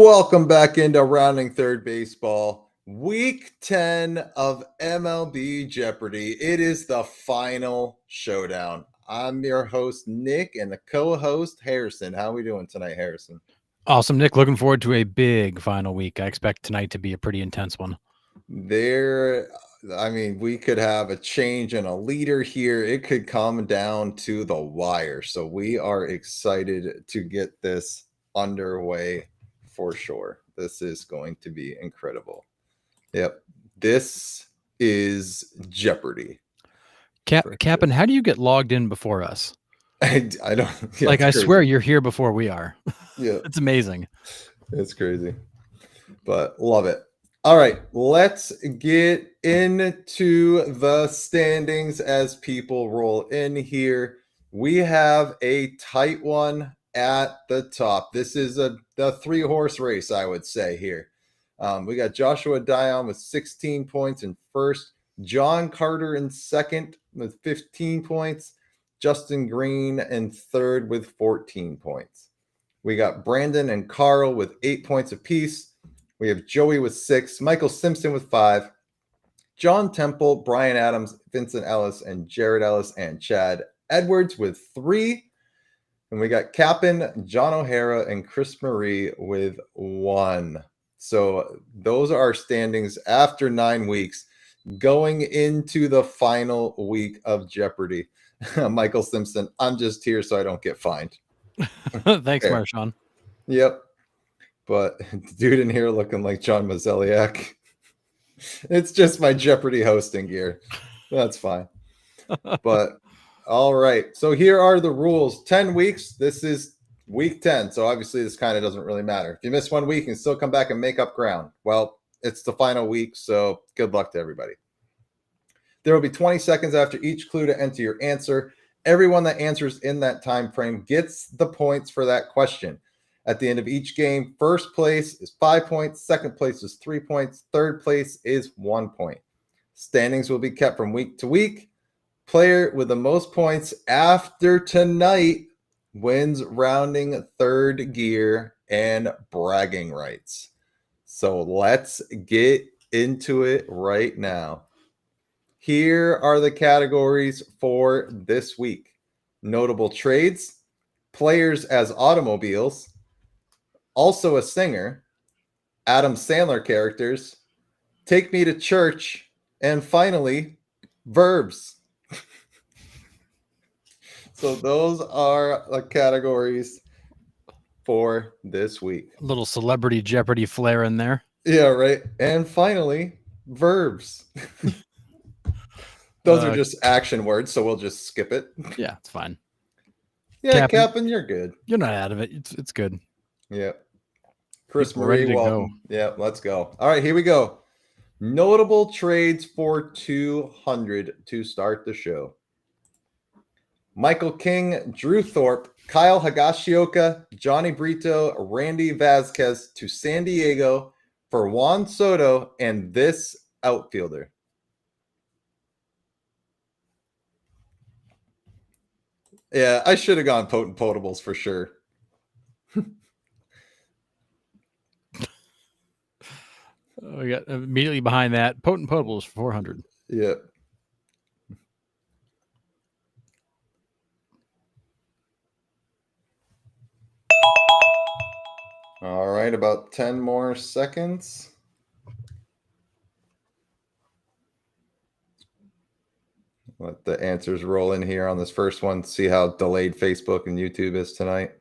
Welcome back into Rounding Third Baseball, Week 10 of MLB Jeoparty. It is the final showdown. I'm your host, Nick, and the co-host, Harrison. How are we doing tonight, Harrison? Awesome, Nick. Looking forward to a big final week. I expect tonight to be a pretty intense one. We could have a change in a leader here. It could come down to the wire. So we are excited to get this underway for sure. This is going to be incredible. Yep. This is Jeopardy. Captain, how do you get logged in before us? I don't. Yeah, I swear you're here before we are. Yeah. It's amazing. It's crazy. But love it. All right, let's get into the standings as people roll in here. We have a tight one at the top. This is the 3-horse race, I would say here. We got Joshua Dion with 16 points in first, John Carter in second with 15 points, Justin Green in third with 14 points. We got Brandon and Carl with 8 points apiece. We have Joey with 6, Michael Simpson with 5, John Temple, Brian Adams, Vincent Ellis, and Jared Ellis, and Chad Edwards with 3. And we got Cap'n, John O'Hara, and Chris Marie with 1. So those are our standings after 9 weeks going into the final week of Jeopardy. Michael Simpson, I'm just here so I don't get fined. Thanks, Marshawn. Yep. But dude in here looking like John Mazeliak. It's just my Jeopardy hosting gear. That's fine. But all right. So here are the rules. 10 weeks. This is week 10. So obviously this kind of doesn't really matter. If you miss 1 week, you can still come back and make up ground. Well, it's the final week. So good luck to everybody. There will be 20 seconds after each clue to enter your answer. Everyone that answers in that time frame gets the points for that question. At the end of each game, first place is 5 points, second place is 3 points, third place is 1 point. Standings will be kept from week to week. Player with the most points after tonight wins rounding third gear and bragging rights. So let's get into it right now. Here are the categories for this week. Notable trades, players as automobiles, also a singer, Adam Sandler characters, take me to church, and finally, verbs. So those are the categories for this week. A little celebrity Jeopardy flair in there. Yeah, right. And finally, verbs. Those are just action words, so we'll just skip it. Yeah, it's fine. Yeah, Captain, you're good. You're not out of it. It's good. Yeah. Chris Marie, welcome. Yeah, let's go. All right, here we go. Notable trades for 200 to start the show. Michael King, Drew Thorpe, Kyle Higashioka, Johnny Brito, Randy Vasquez to San Diego for Juan Soto and this outfielder. Yeah, I should have gone potent potables for sure. We got immediately behind that potent potables for 400. Yeah. All right, about 10 more seconds. Let the answers roll in here on this first one. See how delayed Facebook and YouTube is tonight.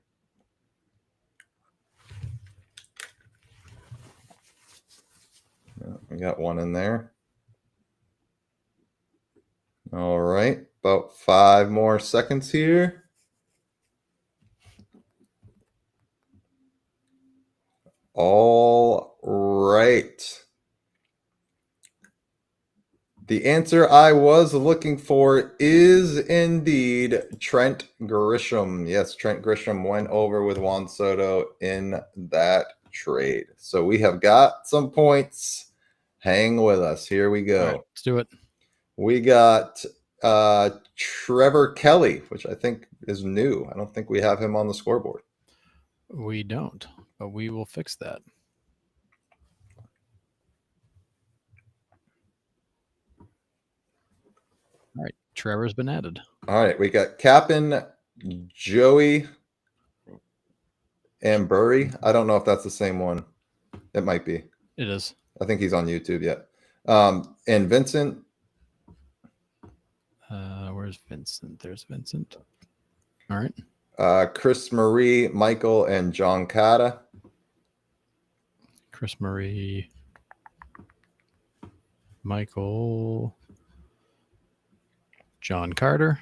Yeah, we got one in there. All right, about 5 more seconds here. All right. The answer I was looking for is indeed Trent Grisham. Yes, Trent Grisham went over with Juan Soto in that trade. So we have got some points. Hang with us. Here we go. Right, let's do it. We got Trevor Kelly, which I think is new. I don't think we have him on the scoreboard. We don't. but we will fix that. All right, Trevor's been added. All right, we got Captain Joey and Burry. I don't know if that's the same one. It might be. It is. I think he's on YouTube yet. And Vincent. Where's Vincent? There's Vincent. All right. Chris Marie, Michael, and John Cata. Chris Marie, Michael, John Carter,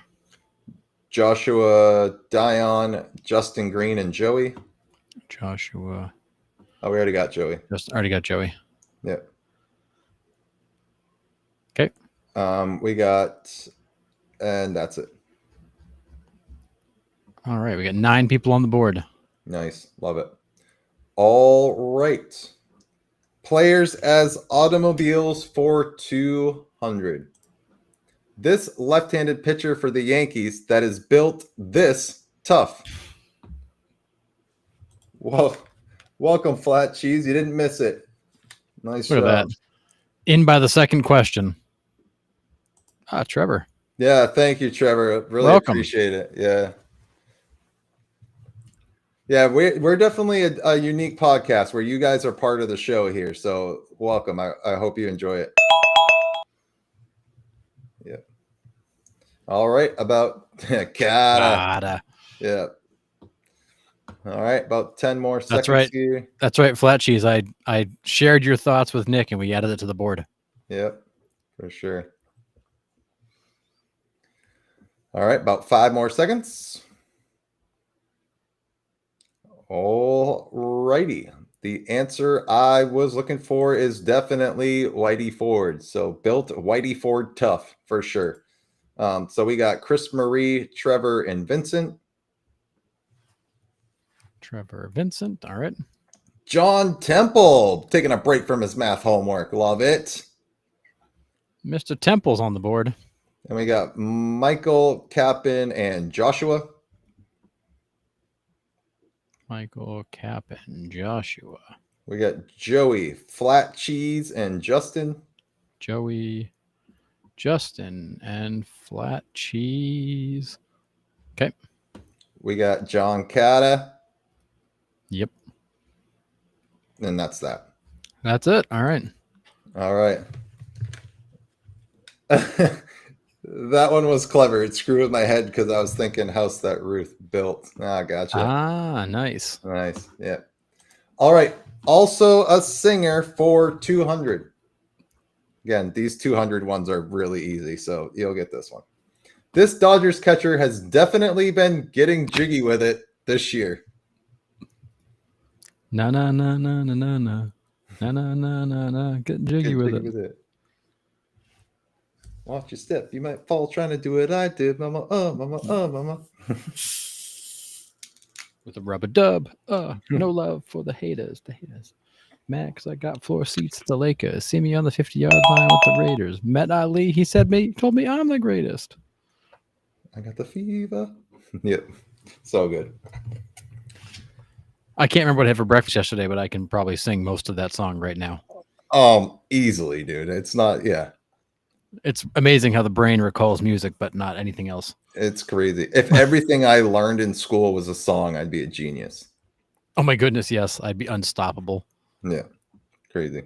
Joshua, Dion, Justin Green, and Joey. Joshua. Oh, we already got Joey. Already got Joey. Yep. Okay. We got, and that's it. All right. We got 9 people on the board. Nice. Love it. All right. Players as automobiles for 200. This left-handed pitcher for the Yankees that is built this tough. Whoa. Welcome, Flat Cheese. You didn't miss it. Nice Look job. at that. In by the second question. Trevor. Yeah, thank you, Trevor. Really Welcome. appreciate it. Yeah. Yeah, we're definitely a unique podcast where you guys are part of the show here. So welcome. I hope you enjoy it. Yeah. All right. About Cata. Yeah. All right. About 10 more seconds. That's right. Here. That's right. Flat Cheese. I shared your thoughts with Nick and we added it to the board. Yep. For sure. All right. About 5 more seconds. All righty. The answer I was looking for is definitely Whitey Ford. So built Whitey Ford tough for sure. So we got Chris Marie, Trevor, and Vincent. Trevor, Vincent. All right. John Temple taking a break from his math homework. Love it. Mr. Temple's on the board. And we got Michael, Capin, and Joshua. Michael, Cap, and Joshua. We got Joey, Flat Cheese, and Justin. Joey, Justin, and Flat Cheese. Okay. We got John Cata. Yep. And that's that. That's it. All right. All right. That one was clever. It screwed with my head because I was thinking house that Ruth built. Gotcha. Nice. Nice. Yeah. All right. Also a singer for 200. Again, these 200 ones are really easy, so you'll get this one. This Dodgers catcher has definitely been getting jiggy with it this year. Na na na na na na na na na na na na. Get jiggy with it. Watch your step. You might fall trying to do what I did, mama. Mama. Mama. With a rubber dub. No love for the haters. Max, I got floor seats at the Lakers. See me on the 50-yard line with the Raiders. Met Ali. He told me I'm the greatest. I got the fever. Yep. So good. I can't remember what I had for breakfast yesterday, but I can probably sing most of that song right now. Easily, dude. It's not, yeah. It's amazing how the brain recalls music, but not anything else. It's crazy. If everything I learned in school was a song, I'd be a genius. Oh my goodness, yes. I'd be unstoppable. Yeah. Crazy.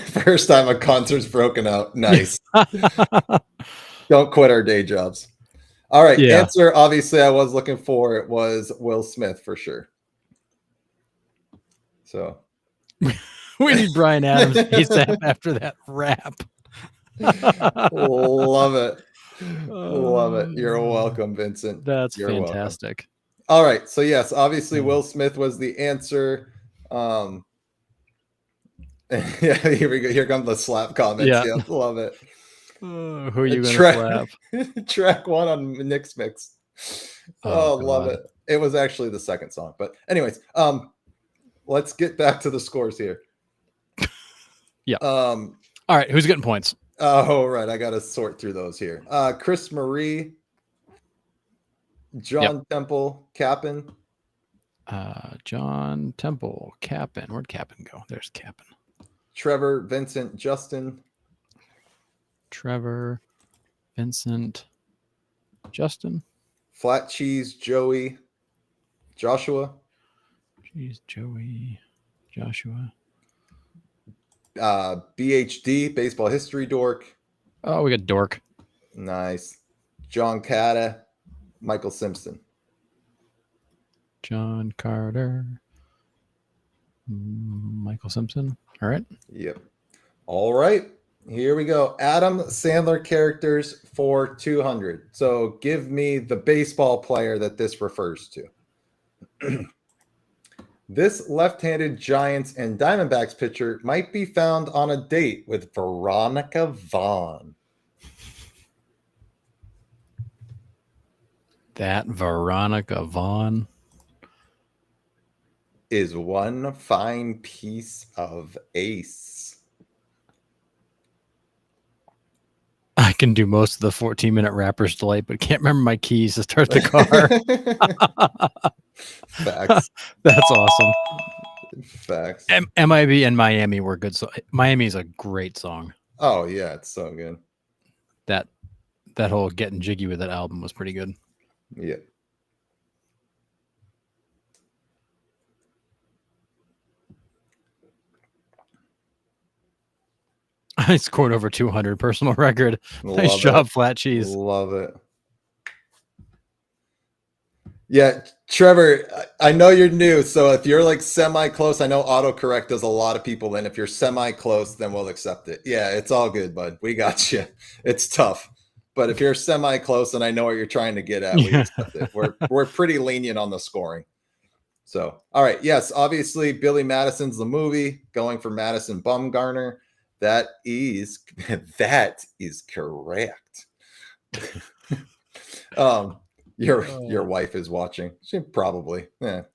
First time a concert's broken out. Nice. Don't quit our day jobs. All right. Yeah. Answer, obviously, I was looking for it was Will Smith for sure. So we need Brian Adams ASAP after that rap. Love it. Love it. You're welcome, Vincent. That's You're fantastic. Welcome. All right. So yes, obviously Will Smith was the answer. Yeah, here we go. Here comes the slap comments. Yeah, love it. Who are you going to slap? Track 1 on Nick's Mix. Love it. It was actually the second song. But anyways, let's get back to the scores here. Yeah. All right. Who's getting points? Oh, right. I got to sort through those here. Chris Marie, John Temple, Capin. John Temple, Cap'n. Where'd Cap'n go? There's Cap'n. Trevor, Vincent, Justin. Trevor, Vincent, Justin. Flat Cheese, Joey, Joshua. Jeez, Joey, Joshua. BHD, Baseball History Dork. Oh, we got Dork. Nice. John Cata, Michael Simpson. John Carter, Michael Simpson. All right. Yep. All right. Here we go. Adam Sandler characters for 200. So give me the baseball player that this refers to. This left-handed Giants and Diamondbacks pitcher might be found on a date with Veronica Vaughn. That Veronica Vaughn is one fine piece of ace. I can do most of the 14-minute Rapper's Delight, but can't remember my keys to start the car. Facts. That's awesome. Facts. MIB and Miami were good. So Miami is a great song. Oh yeah, it's so good. That whole Getting Jiggy with It album was pretty good. Yeah. I scored over 200 personal record. Nice Love job, it. Flat Cheese. Love it. Yeah, Trevor, I know you're new, so if you're like semi-close, I know autocorrect does a lot of people in. If you're semi-close, then we'll accept it. Yeah, it's all good, bud. We got you. It's tough. But if you're semi-close and I know what you're trying to get at, we accept it. We're pretty lenient on the scoring. So, all right. Yes, obviously, Billy Madison's the movie. Going for Madison Bumgarner. That is correct. Your wife is watching. She probably. Oh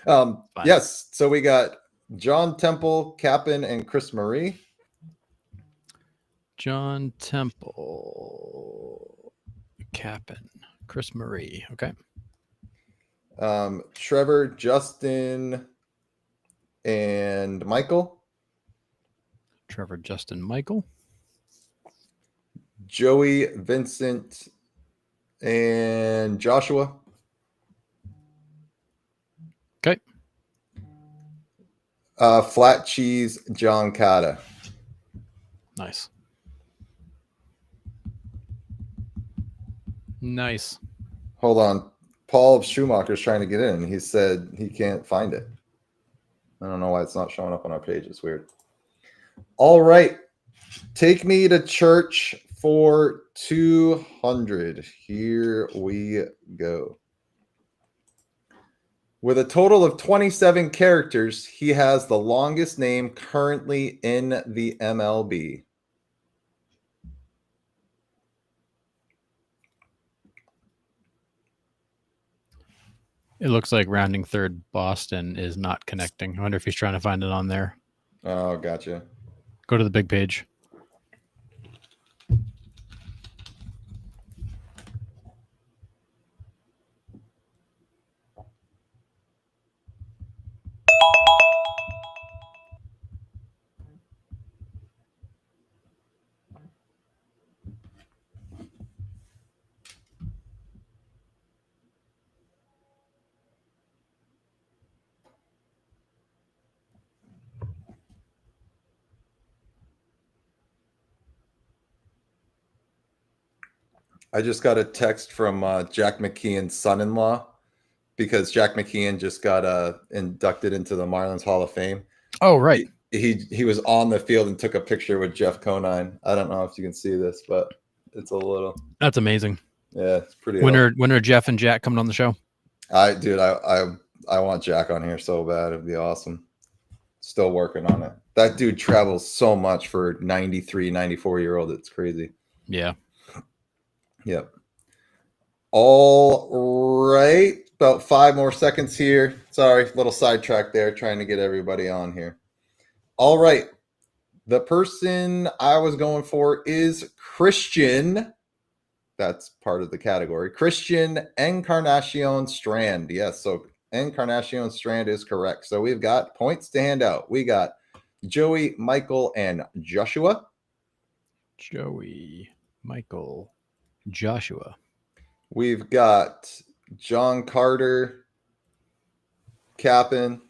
well. Yes. So we got John Temple, Cap'n, and Chris Marie. John Temple, Cap'n, Chris Marie. Okay. Trevor, Justin, and Michael. Trevor, Justin, Michael. Joey, Vincent, and Joshua. Okay. Flat Cheese, John Cata. Nice. Nice. Hold on. Paul Schumacher's trying to get in. He said he can't find it. I don't know why it's not showing up on our page. It's weird. All right. Take me to church for 200. Here we go. With a total of 27 characters, he has the longest name currently in the MLB. It looks like rounding third Boston is not connecting. I wonder if he's trying to find it on there. Oh, gotcha. Go to the big page. I just got a text from Jack McKeon's son-in-law because Jack McKeon just got inducted into the Marlins Hall of Fame. Oh, right. He was on the field and took a picture with Jeff Conine. I don't know if you can see this, but it's a little. That's amazing. Yeah, it's pretty. When are Jeff and Jack coming on the show? I want Jack on here so bad. It'd be awesome. Still working on it. That dude travels so much for 93, 94-year-old. It's crazy. Yeah. Yep. All right. About 5 more seconds here. Sorry, little sidetrack there, trying to get everybody on here. All right. The person I was going for is Christian. That's part of the category. Christian Encarnacion Strand. Yes. So Encarnacion Strand is correct. So we've got points to hand out. We got Joey, Michael, and Joshua. Joey, Michael, Joshua. We've got John Carter, Capin,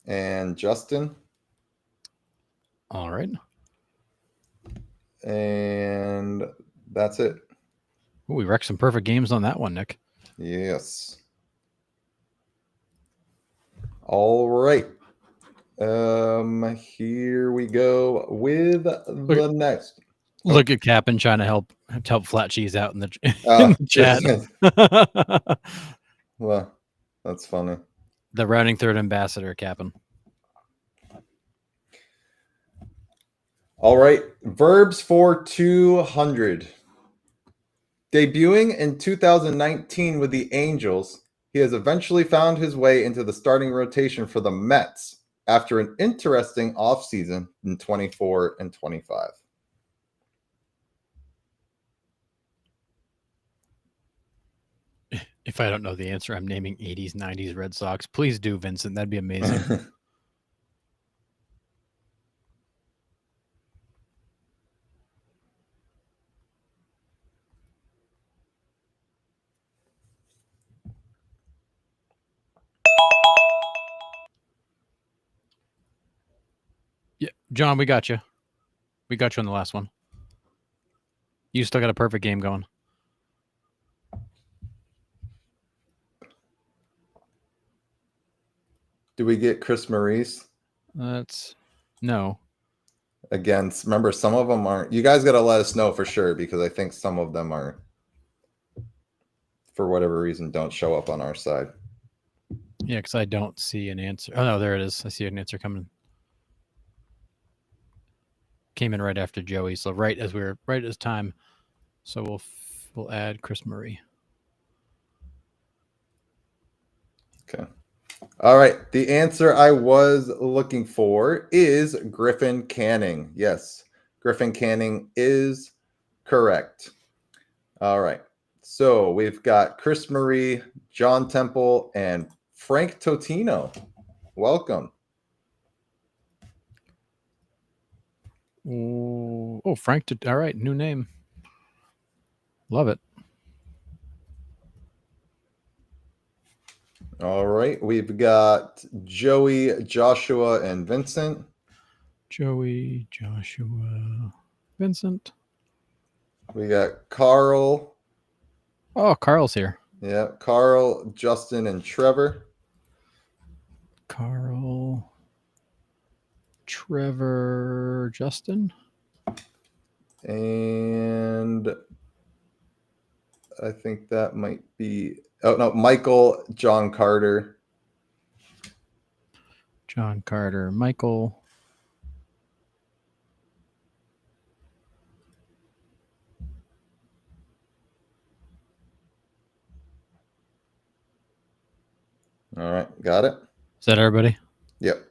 and Justin. All right. And that's it. Ooh, we wrecked some perfect games on that one, Nick. Yes. All right. Here we go with the next. Look at Cap'n trying to help Flat Cheese out in the, in the chat. Well, that's funny. The rounding third ambassador, Cap'n. All right. Verbs for 200. Debuting in 2019 with the Angels, he has eventually found his way into the starting rotation for the Mets after an interesting offseason in 24 and 25. If I don't know the answer, I'm naming 80s, 90s Red Sox. Please do, Vincent. That'd be amazing. Yeah, John, we got you. We got you on the last one. You still got a perfect game going. Do we get Chris Maurice? That's no. Again, remember, some of them aren't. You guys got to let us know for sure, because I think some of them are, for whatever reason, don't show up on our side. Yeah, because I don't see an answer. Oh, no, there it is. I see an answer coming. Came in right after Joey, so right as time. So we'll add Chris Murray. Okay. All right. The answer I was looking for is Griffin Canning. Yes, Griffin Canning is correct. All right. So we've got Chris Murray, John Temple, and Frank Totino. Welcome. Oh, Frank. All right, new name. Love it. All right. We've got Joey, Joshua, and Vincent. Joey, Joshua, Vincent. We got Carl. Oh, Carl's here. Yeah, Carl, Justin, and Trevor. Carl, Trevor, Justin. And I think that might be, oh no, Michael, John Carter. John Carter, Michael. All right, got it? Is that everybody? Yep.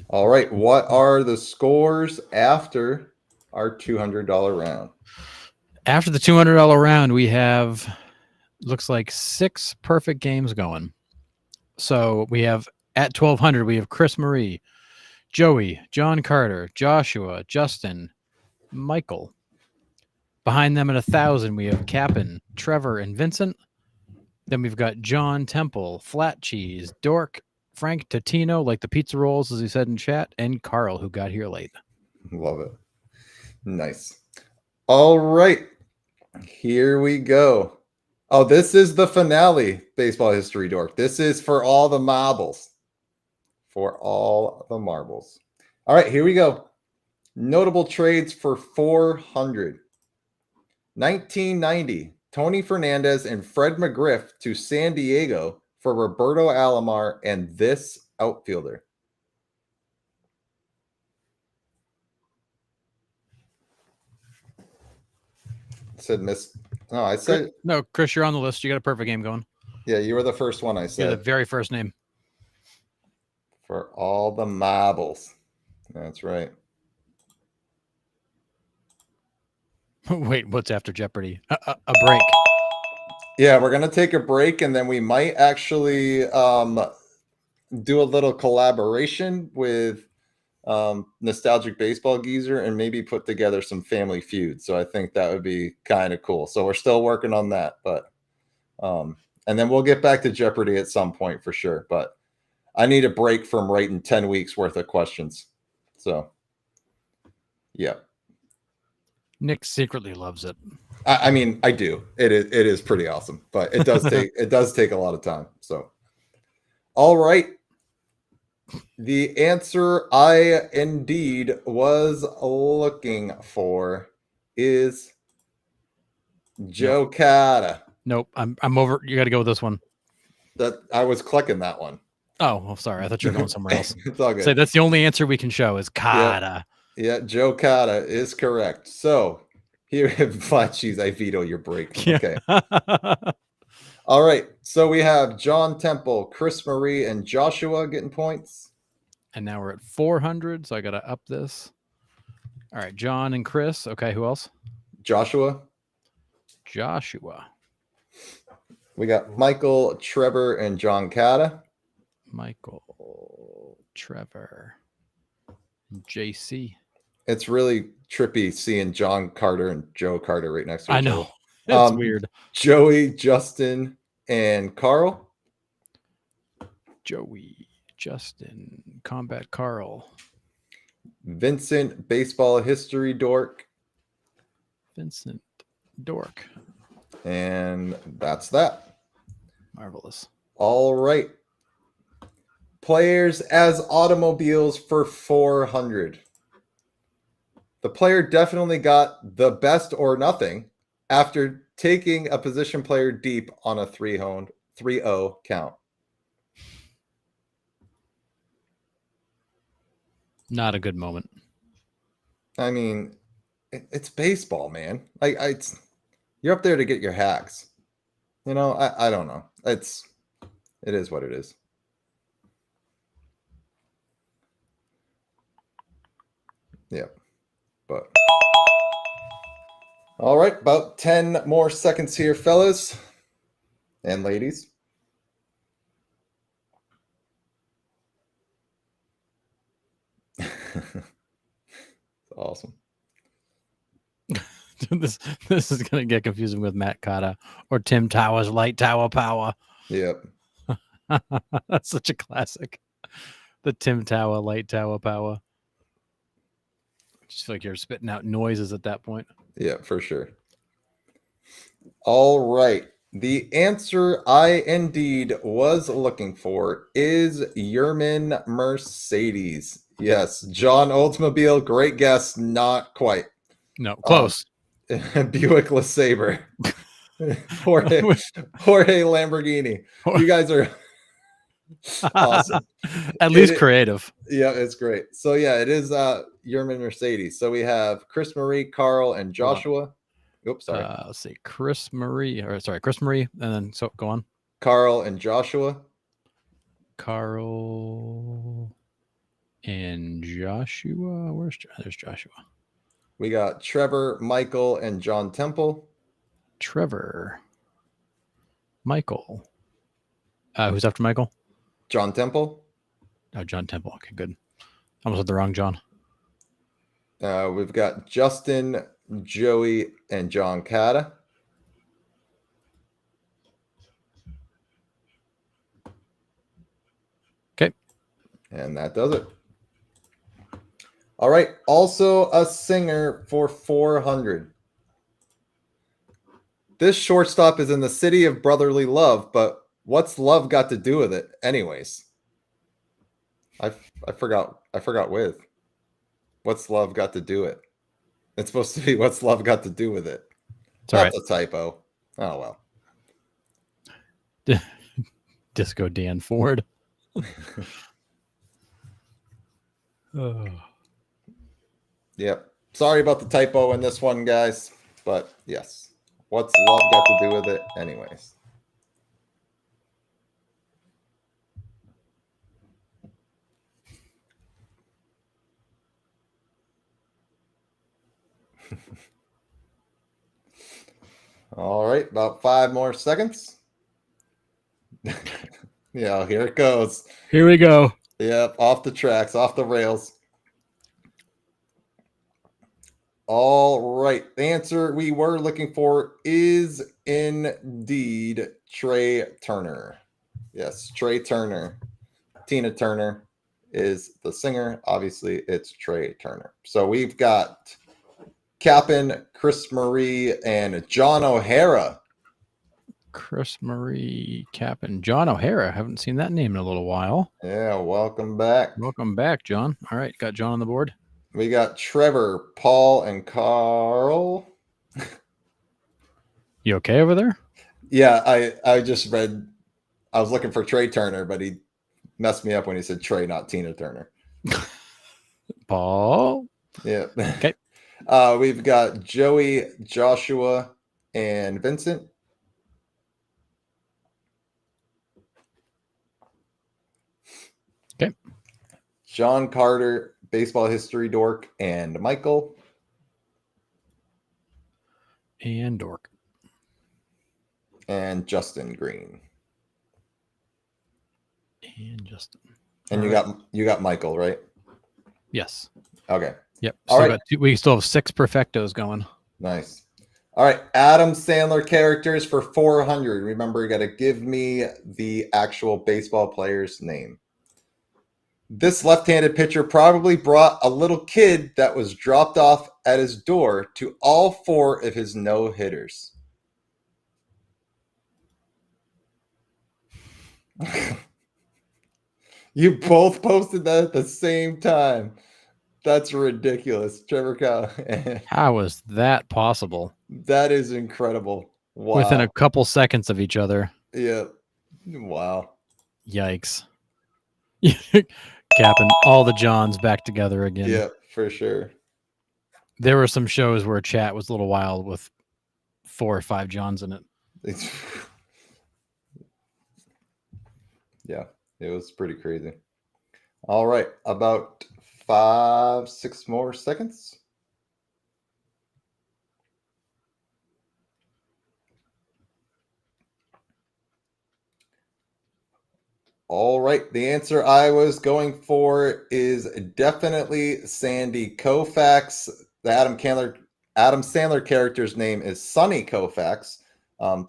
All right, what are the scores after our $200 round? After the $200 round, we have, looks like 6 perfect games going. So we have at 1,200, we have Chris Murray, Joey, John Carter, Joshua, Justin, Michael. Behind them at 1,000, we have Cap'n, Trevor, and Vincent. Then we've got John Temple, Flat Cheese, Dork, Frank Totino, like the pizza rolls, as he said in chat, and Carl, who got here late. Love it. Nice. All right, here we go. Oh, this is the finale, Baseball History Dork. This is for all the marbles. For all the marbles. All right, here we go. Notable trades for 400. 1990, Tony Fernandez and Fred McGriff to San Diego for Roberto Alomar and this outfielder. Said miss. No, I said no. Chris, you're on the list. You got a perfect game going. Yeah, you were the first one. I said you're the very first name for all the marbles. That's right. Wait, what's after Jeopardy? A break. Yeah, we're gonna take a break, and then we might actually do a little collaboration with Nostalgic Baseball Geezer and maybe put together some Family Feud. So I think that would be kind of cool. So we're still working on that, but and then we'll get back to Jeopardy at some point for sure. But I need a break from writing 10 weeks worth of questions. So yeah. Nick secretly loves it. I mean, I do. It is pretty awesome, but it does take a lot of time. So all right. The answer I indeed was looking for is Joe Cata. Nope. I'm over. You got to go with this one. That I was clicking that one. Oh, well, sorry. I thought you were going somewhere else. It's all good. So that's the only answer we can show is Cata. Yeah, Joe Cata is correct. So here, flat cheese, I veto your break. Okay. All right. So we have John Temple, Chris Marie, and Joshua getting points. And now we're at 400. So I got to up this. All right. John and Chris. Okay. Who else? Joshua. We got Michael, Trevor, and John Cata. Michael, Trevor, JC. It's really trippy seeing John Carter and Joe Carter right next to each other. I know. It's weird. Joey, Justin, and Carl. Joey, Justin, Combat Carl. Vincent, Baseball History Dork. Vincent, Dork. And that's that. Marvelous. All right. Players as automobiles for 400. The player definitely got the best or nothing after taking a position player deep on a 3-0 count. Not a good moment. I mean, it's baseball, man. You're up there to get your hacks. You know, I don't know. It is what it is. Yeah. But all right, about 10 more seconds here, fellas and ladies. Awesome. this is gonna get confusing with Matt Cotta or Tim Tower's Light Tower Power. Yep. That's such a classic. The Tim Tower Light Tower Power. Just feel like you're spitting out noises at that point. Yeah, for sure. All right. The answer I indeed was looking for is Yerman Mercedes. Yes, John Oldsmobile, great guess, not quite. No, close. Buick LeSabre. Jorge Lamborghini. You guys are awesome. At least creative. Yeah, it's great. So yeah, it is Yerman Mercedes. So we have Chris Marie, Carl, and Joshua. Oops, sorry. Let's see, Chris Marie, and then so go on. Carl and Joshua. Carl and Joshua. There's Joshua. We got Trevor, Michael, and John Temple. Trevor, Michael. Who's after Michael? John Temple. Oh, John Temple. Okay, good. I almost had the wrong John. We've got Justin, Joey, and John Cata. Okay. And that does it. All right. Also a singer for 400. This shortstop is in the city of brotherly love, but what's love got to do with it anyways? I forgot with. What's love got to do it? It's supposed to be what's love got to do with it. That's a typo. Oh well. Disco Dan Ford. Oh. Yep. Sorry about the typo in this one, guys. But yes. What's love got to do with it anyways? All right, about 5 more seconds. Yeah, here it goes. Here we go. Yep, off the tracks, off the rails. All right. The answer we were looking for is indeed Trey Turner. Yes, Trey Turner. Tina Turner is the singer. Obviously, it's Trey Turner. So we've got Cap'n, Chris Marie, and John O'Hara. Chris Marie, Cap'n, John O'Hara. Haven't seen that name in a little while. Yeah, welcome back. Welcome back, John. All right, got John on the board. We got Trevor, Paul, and Carl. You okay over there? Yeah, I just read. I was looking for Trey Turner, but he messed me up when he said Trey, not Tina Turner. Paul. Yeah. Okay. We've got Joey, Joshua, and Vincent. Okay. John Carter, baseball history dork, and Michael. And Dork. And Justin Green. And Justin. And you got Michael, right? Yes. Okay. Yep. All Still right. we still have 6 perfectos going. Nice. All right. Adam Sandler characters for 400. Remember, you got to give me the actual baseball player's name. This left-handed pitcher probably brought a little kid that was dropped off at his door to all 4 of his no-hitters. You both posted that at the same time. That's ridiculous. Trevor Cow. How is that possible? That is incredible. Wow. Within a couple seconds of each other. Yeah. Wow. Yikes. Capping all the Johns back together again. Yeah, for sure. There were some shows where chat was a little wild with 4 or 5 Johns in it. Yeah, it was pretty crazy. All right, about 5, 6 more seconds. All right, the answer I was going for is definitely Sandy Koufax. The Adam Sandler character's name is Sonny Koufax.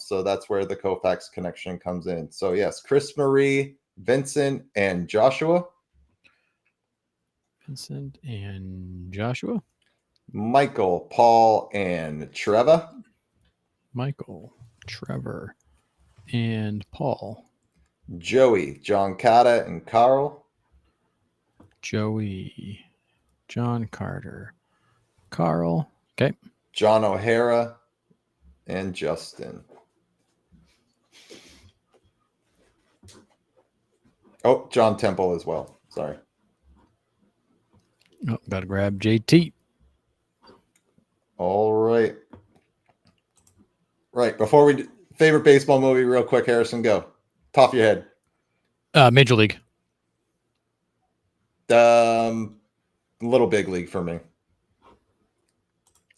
So that's where the Koufax connection comes in. So yes, Chris Marie, Vincent, and Joshua. Vincent and Joshua. Michael, Paul, and Trevor. Michael, Trevor, and Paul. Joey, John Cotta, and Carl. Joey, John Carter, Carl. Okay. John O'Hara, and Justin. Oh, John Temple as well. Sorry. Oh, got to grab JT. All right. Right. Before we favorite baseball movie, real quick, Harrison, go. Top of your head. Major League. Little Big League for me.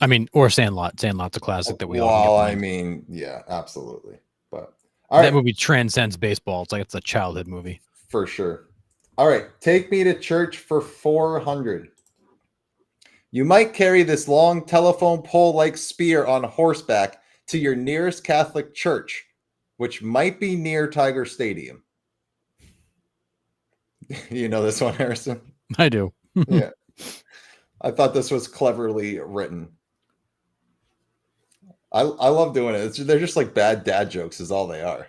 I mean, or Sandlot. Sandlot's a classic that we all. Well, I mean, yeah, absolutely. But that movie transcends baseball. It's like it's a childhood movie. For sure. All right. Take me to church for 400. You might carry this long telephone pole-like spear on horseback to your nearest Catholic church, which might be near Tiger Stadium. You know this one, Harrison? I do. Yeah. I thought this was cleverly written. I love doing it. They're just like bad dad jokes is all they are.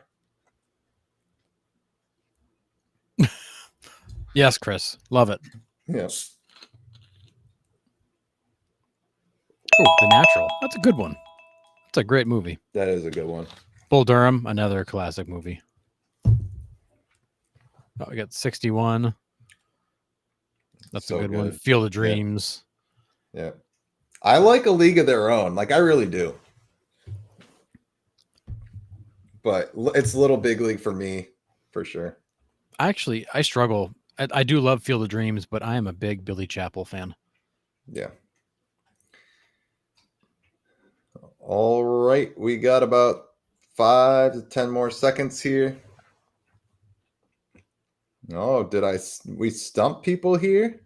Yes, Chris. Love it. Yeah. Oh, The Natural. That's a good one. It's a great movie. That is a good one. Bull Durham, another classic movie. Oh, we got 61. That's so a good one. Field of Dreams. Yeah. I like A League of Their Own. Like, I really do. But it's Little Big League for me, for sure. I struggle. I do love Field of Dreams, but I am a big Billy Chapel fan. Yeah. All right, we got about 5 to 10 more seconds here. Oh, we stump people here?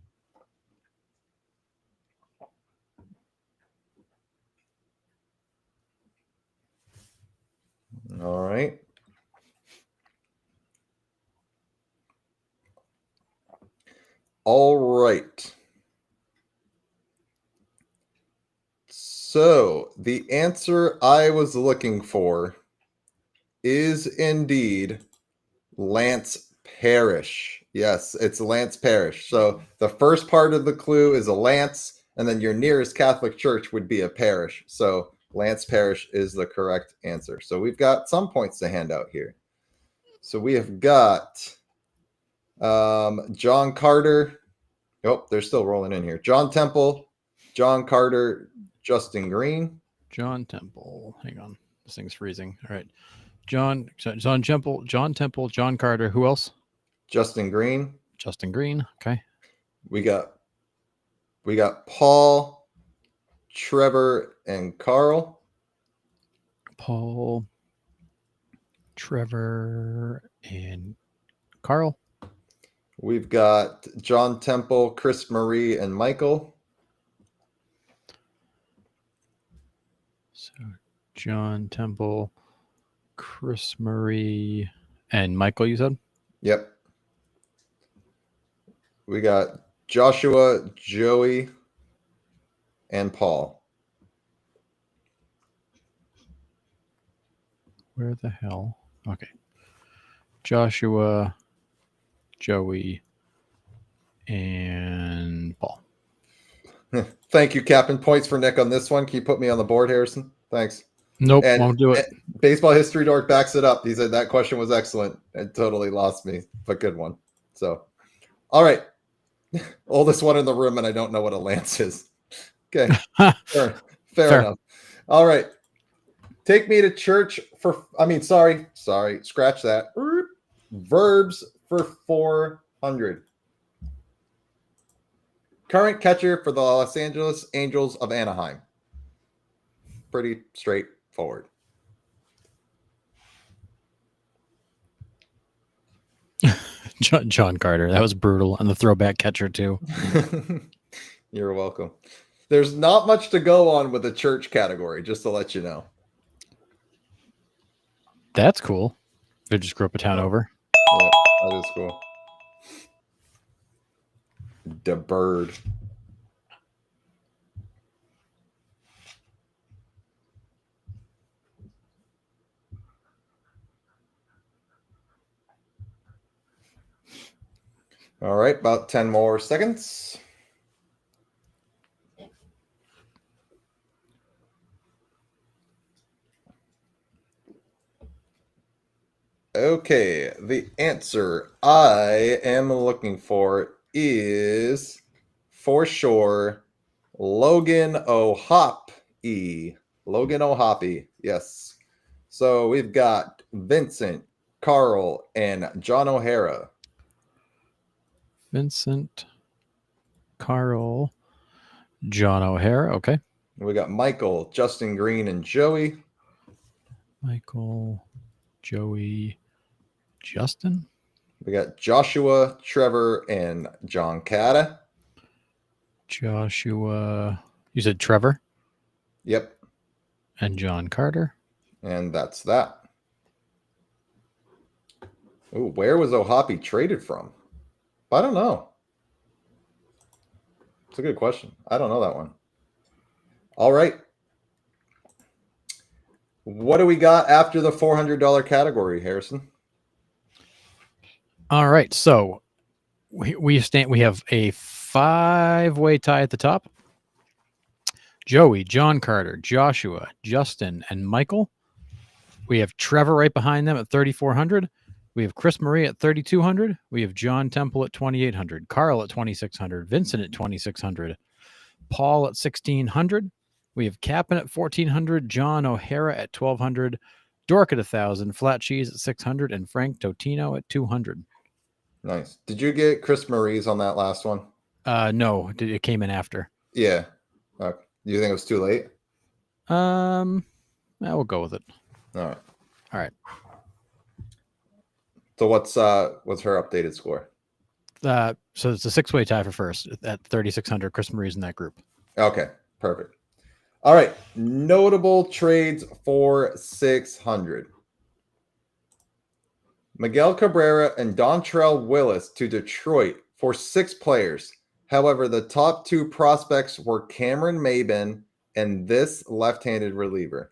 All right. All right. So the answer I was looking for is indeed Lance Parish. Yes, it's Lance Parish. So the first part of the clue is a lance, and then your nearest Catholic church would be a parish. So Lance Parish is the correct answer. So we've got some points to hand out here. So we have got John Carter. Oh, they're still rolling in here. John Temple, John Carter, Justin Green. John Temple. Hang on. This thing's freezing. All right. John Temple, John Carter. Who else? Justin Green. Justin Green. Okay. We got Paul, Trevor, and Carl. Paul, Trevor, and Carl. We've got John Temple, Chris Marie, and Michael. So John Temple, Chris Marie, and Michael, you said? Yep. We got Joshua, Joey, and Paul. Where the hell? Okay. Joshua, Joey, and Paul. Thank you, Captain. Points for Nick on this one. Can you put me on the board, Harrison? Thanks. Nope, And won't do it. Baseball History Dork backs it up. He said that question was excellent. It totally lost me, but good one. So, all right. Oldest one in the room, and I don't know what a lance is. Okay. Fair enough. All right. Take me to church for, sorry. Scratch that. Verbs for 400. Current catcher for the Los Angeles Angels of Anaheim. Pretty straightforward. John Carter. That was brutal. And the throwback catcher, too. You're welcome. There's not much to go on with the church category, just to let you know. That's cool. They just grew up a town over. Yeah, that is cool. The bird. All right, about 10 more seconds. Okay, the answer I am looking for is for sure Logan O'Hoppe. Logan O'Hoppe, yes. So we've got Vincent, Carl, and John O'Hara. Vincent, Carl, John O'Hara. Okay. We got Michael, Justin Green, and Joey. Michael, Joey, Justin. We got Joshua, Trevor, and John Cata. Joshua. You said Trevor? Yep. And John Carter. And that's that. Ooh, where was O'Hoppe traded from? I don't know. It's a good question. I don't know that one. All right. What do we got after the $400 category, Harrison? All right. So we have a 5-way tie at the top. Joey, John Carter, Joshua, Justin, and Michael. We have Trevor right behind them at 3,400. We have Chris Marie at 3,200. We have John Temple at 2,800. Carl at 2,600. Vincent at 2,600. Paul at 1,600. We have Captain at 1,400. John O'Hara at 1,200. Dork at 1,000. Flat Cheese at 600. And Frank Totino at 200. Nice. Did you get Chris Marie's on that last one? No, it came in after. Yeah. Do you think it was too late? We'll go with it. All right. All right. So what's her updated score? So it's a 6-way tie for first at 3,600. Chris Marie's in that group. Okay, perfect. All right, notable trades for 600. Miguel Cabrera and Dontrell Willis to Detroit for 6 players. However, the top 2 prospects were Cameron Maybin and this left-handed reliever.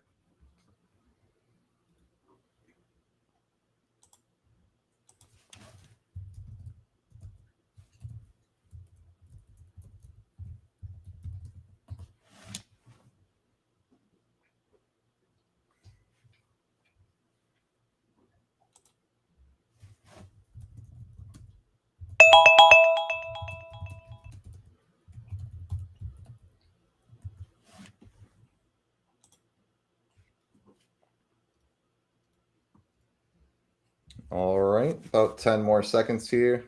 All right, about 10 more seconds here.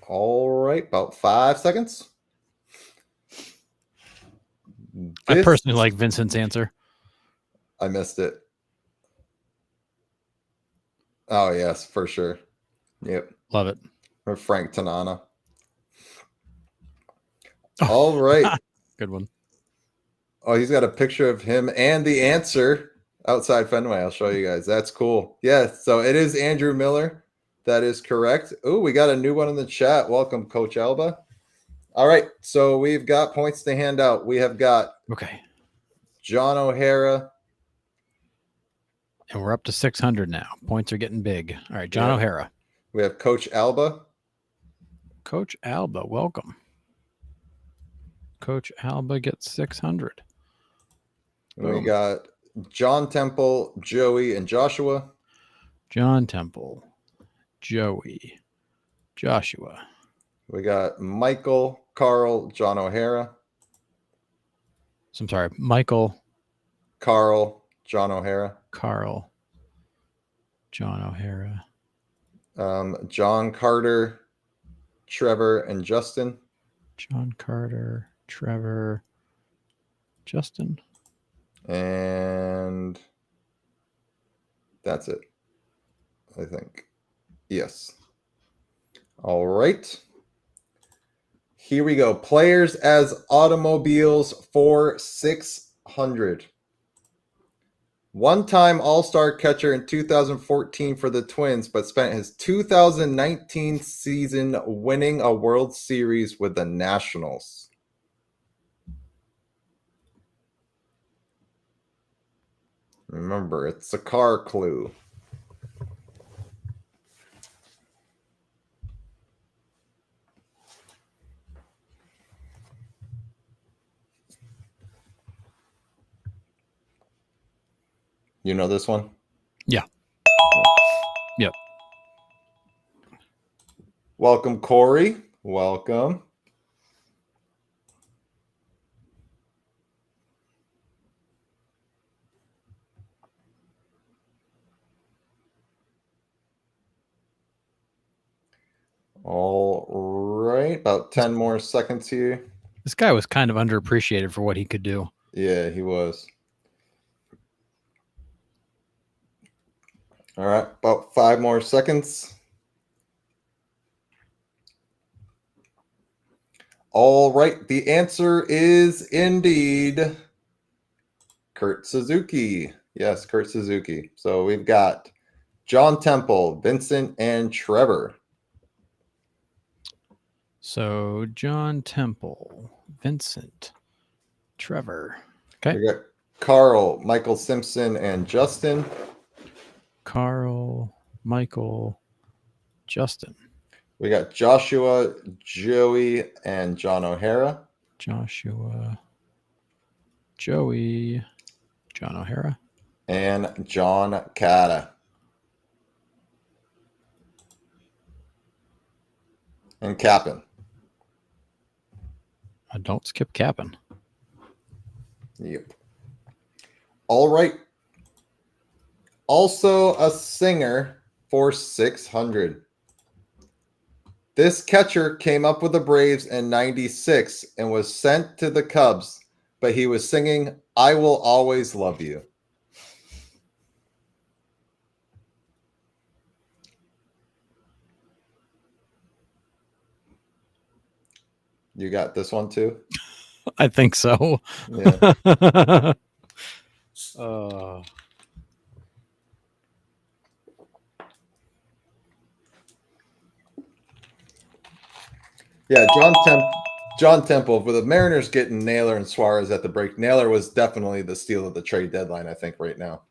All right, about 5 seconds. I personally like Vincent's answer. I missed it. Oh, yes, for sure. Yep. Love it. Or Frank Tanana. All right. Good one. Oh, he's got a picture of him and the answer outside Fenway. I'll show you guys. That's cool. Yeah, so it is Andrew Miller. That is correct. Oh, we got a new one in the chat. Welcome, Coach Alba. All right, so we've got points to hand out. We have got John O'Hara. And we're up to 600 now. Points are getting big. All right, John O'Hara. We have Coach Alba. Coach Alba, welcome. Coach Alba gets 600. We got John Temple, Joey, and Joshua. John Temple, Joey, Joshua. We got Michael, Carl, John O'Hara. So I'm sorry, Michael, Carl, John O'Hara. Carl, John O'Hara. John Carter, Trevor, and Justin. John Carter, Trevor, Justin. And that's it, I think. Yes. All right. Here we go. Players as automobiles for 600. One-time All-Star catcher in 2014 for the Twins, but spent his 2019 season winning a World Series with the Nationals. Remember, it's a car clue. You know this one? Yeah. Yep. Welcome, Corey. Welcome. All right. About 10 more seconds here. This guy was kind of underappreciated for what he could do. Yeah, he was. All right. About 5 more seconds. All right. The answer is indeed Kurt Suzuki. Yes, Kurt Suzuki. So we've got John Temple, Vincent, and Trevor. So John Temple, Vincent, Trevor. Okay. We got Carl, Michael Simpson, and Justin. Carl, Michael, Justin. We got Joshua, Joey, and John O'Hara. Joshua, Joey, John O'Hara. And John Cata. And Captain. Don't skip capping. Yep. All right. Also a singer for 600. This catcher came up with the Braves in 96 and was sent to the Cubs, but he was singing I Will Always Love You. You got this one too? I think so. Yeah. Yeah, John Temple, with the Mariners getting Naylor and Suarez at the break. Naylor was definitely the steal of the trade deadline, I think, right now.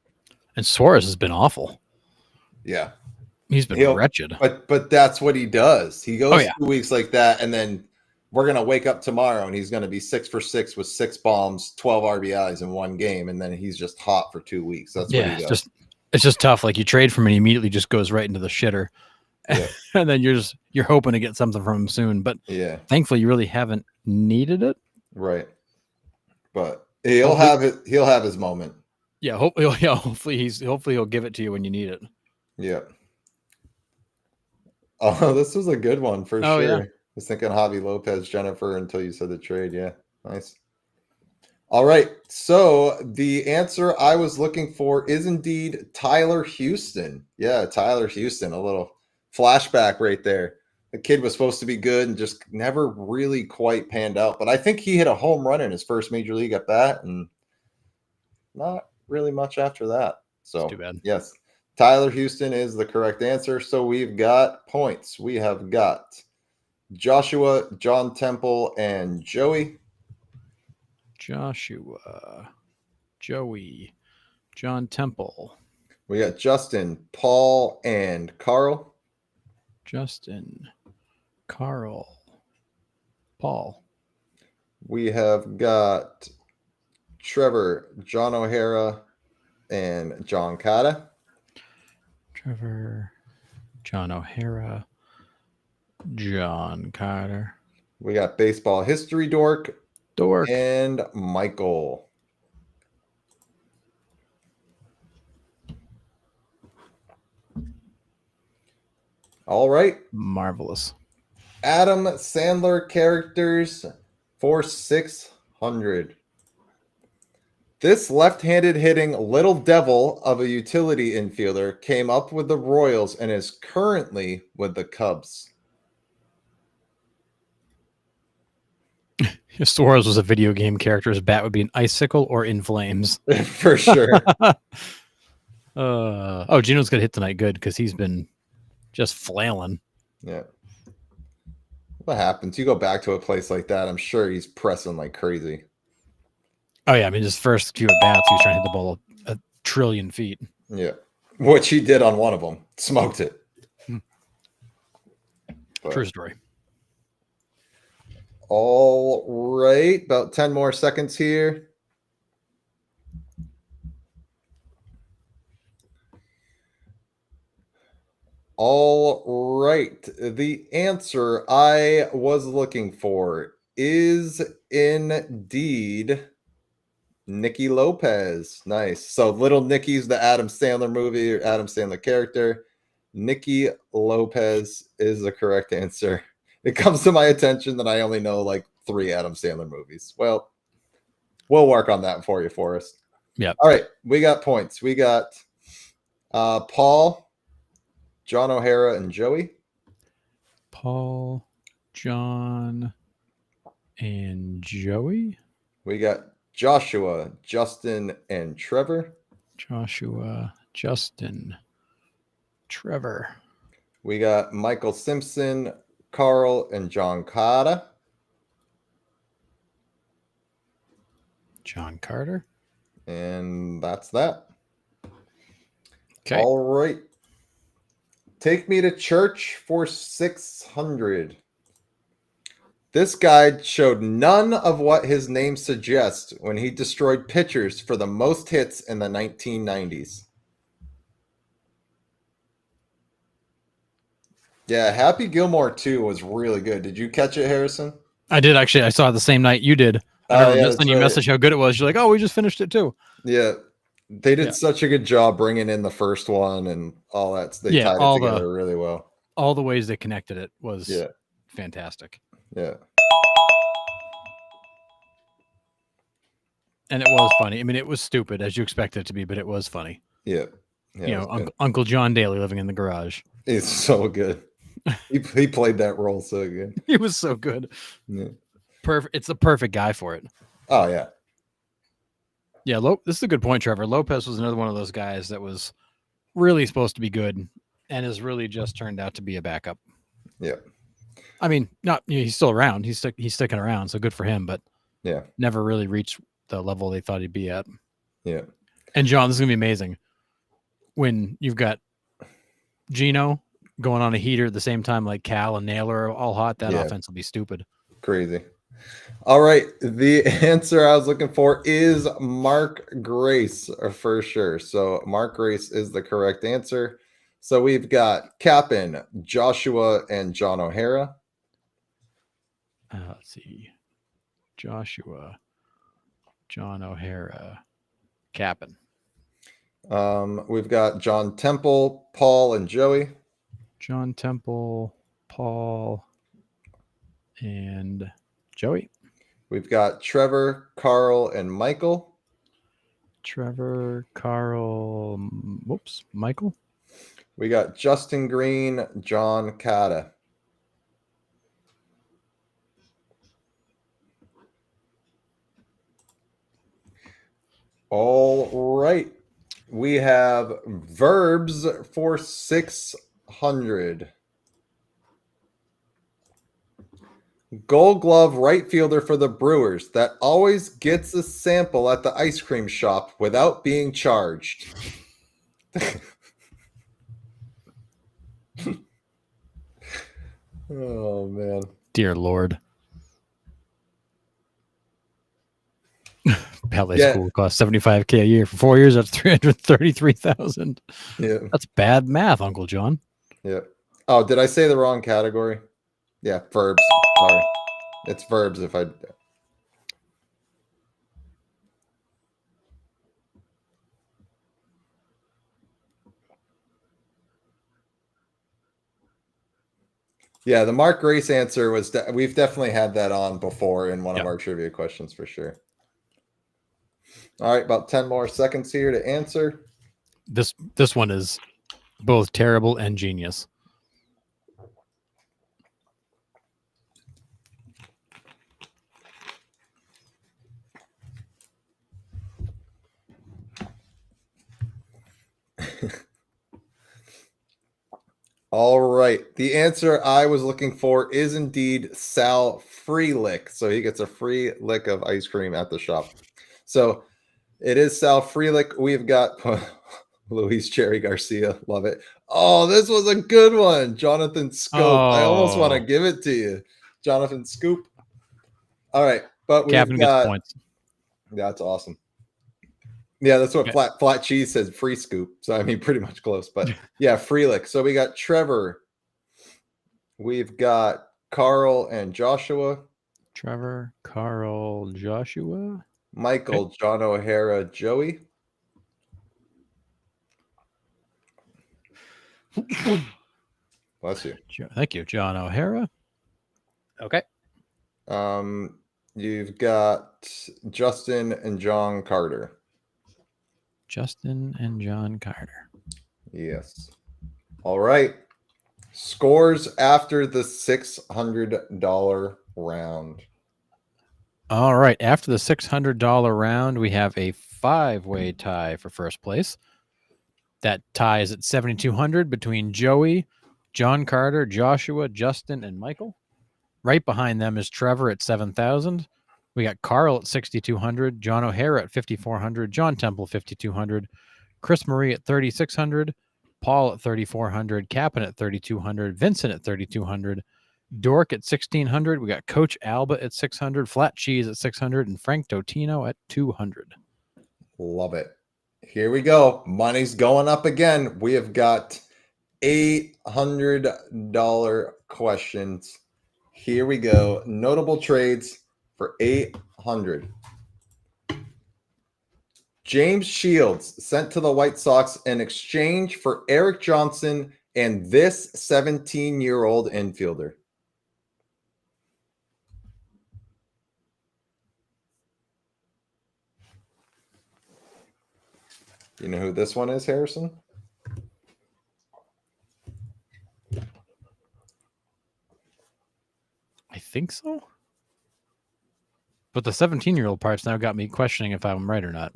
And Suarez has been awful. Yeah. He's been wretched. But that's what he does. He goes 2 weeks like that, and then we're going to wake up tomorrow, and he's going to be 6 for 6 with 6 bombs, 12 RBIs in one game, and then he's just hot for 2 weeks. That's what he does. It's just tough. Like, you trade from him, and he immediately just goes right into the shitter. Yeah. And then you're hoping to get something from him soon. But yeah, thankfully you really haven't needed it. Right. But he'll have his moment. Yeah, hopefully he'll give it to you when you need it. Yeah. Oh, this was a good one for sure. Yeah. I was thinking Javi Lopez, Jennifer, until you said the trade. Yeah. Nice. All right. So the answer I was looking for is indeed Tyler Houston. Yeah, Tyler Houston. A little flashback right there. The kid was supposed to be good and just never really quite panned out. But I think he hit a home run in his first major league at bat and not really much after that. So, that's too bad. Yes, Tyler Houston is the correct answer. So we've got points. We have got Joshua, John Temple, and Joey. Joshua, Joey, John Temple. We got Justin, Paul, and Carl. Justin, Carl, Paul. We have got Trevor, John O'Hara, and John Cotta. Trevor, John O'Hara, John Carter. We got baseball history dork, and Michael. All right. Marvelous. Adam Sandler characters for 600. This left-handed hitting little devil of a utility infielder came up with the Royals and is currently with the Cubs. If Suarez was a video game character, his bat would be an icicle or in flames. For sure. Gino's going to hit tonight. Good, because he's been just flailing. Yeah. What happens? You go back to a place like that, I'm sure he's pressing like crazy. Oh, yeah. I mean, his first few at bats, he was trying to hit the ball a trillion feet. Yeah. Which he did on one of them. Smoked it. True story. All right. About 10 more seconds here. All right. The answer I was looking for is indeed Nicky Lopez. Nice. So Little Nicky's the Adam Sandler movie or Adam Sandler character. Nicky Lopez is the correct answer. It comes to my attention that I only know like 3 Adam Sandler movies. Well, we'll work on that for you, Forrest. Yeah. All right. We got points. We got Paul, John O'Hara, and Joey. Paul, John, and Joey. We got Joshua, Justin, and Trevor. Joshua, Justin, Trevor. We got Michael Simpson, Carl, and John Cotta. John Carter. And that's that. Okay. All right. Take Me to Church for 600. This guide showed none of what his name suggests when he destroyed pitchers for the most hits in the 1990s. Yeah, Happy Gilmore 2 was really good. Did you catch it, Harrison? I did actually. I saw it the same night you did. I Oh, remember yeah, that's sending you a right. message how good it was. You're like, oh, we just finished it too. Yeah. They did Yeah. such a good job bringing in the first one and all that. They Yeah, tied it together really well. all the ways they connected it was Yeah. fantastic. Yeah. And it was funny. I mean, it was stupid as you expect it to be, but it was funny. Yeah. Yeah. You know, Uncle John Daly living in the garage. It's so good. He played that role so good. He was so good. Yeah. Perfect. It's the perfect guy for it. Oh, yeah. Yeah, this is a good point, Trevor. Lopez was another one of those guys that was really supposed to be good and has really just turned out to be a backup. Yeah. I mean, he's still around. He's sticking around, so good for him, but yeah, never really reached the level they thought he'd be at. Yeah. And John, this is gonna be amazing when you've got Gino going on a heater at the same time like Cal and Naylor are all hot. That offense will be stupid. Crazy. All right. The answer I was looking for is Mark Grace for sure. So Mark Grace is the correct answer. So we've got Cap'n, Joshua, and John O'Hara. Let's see. Joshua, John O'Hara, Cap'n. We've got John Temple, Paul, and Joey. John Temple, Paul, and Joey. We've got Trevor, Carl, and Michael. Trevor, Carl, Michael. We got Justin Green, John Cata. All right. We have verbs for 600. Gold Glove right fielder for the Brewers that always gets a sample at the ice cream shop without being charged. Oh, man. Dear Lord. Ballet school costs $75,000 a year for 4 years. That's $333,000. Yeah, that's bad math, Uncle John. Yeah. Oh, did I say the wrong category? Yeah, verbs. Sorry, it's verbs. If I. Yeah, the Mark Grace answer was we've definitely had that on before in one of our trivia questions for sure. All right, about 10 more seconds here to answer. This one is both terrible and genius. All right. The answer I was looking for is indeed Sal Freelick. So he gets a free lick of ice cream at the shop. So it is Sal Freelick. We've got Luis Cherry Garcia. Love it. Oh, this was a good one. Jonathan Scoop. Oh. I almost want to give it to you. Jonathan Scoop. All right. But we've Captain got gets points. That's awesome. Yeah, that's what flat cheese says, free scoop. So I mean pretty much close. But yeah, Freelick. So we got Trevor. We've got Carl and Joshua. Trevor, Carl, Joshua. Michael, John O'Hara, Joey. Bless you. Thank you, John O'Hara. Okay. You've got Justin and John Carter. Justin and John Carter. Yes. All right. Scores after the $600 round. All right. After the $600 round, we have a 5-way tie for first place. That tie is at 7,200 between Joey, John Carter, Joshua, Justin, and Michael. Right behind them is Trevor at 7,000. We got Carl at 6,200, John O'Hara at 5,400, John Temple 5,200, Chris Marie at 3,600, Paul at 3,400, Cap'n at 3,200, Vincent at 3,200, Dork at 1,600. We got Coach Alba at 600, Flat Cheese at 600, and Frank Totino at 200. Love it. Here we go. Money's going up again. We have got $800 questions Here we go. Notable trades for 800. James Shields sent to the White Sox in exchange for Eric Johnson and this 17-year-old infielder. You know who this one is, Harrison? I think so. But the 17-year-old parts now got me questioning if I'm right or not.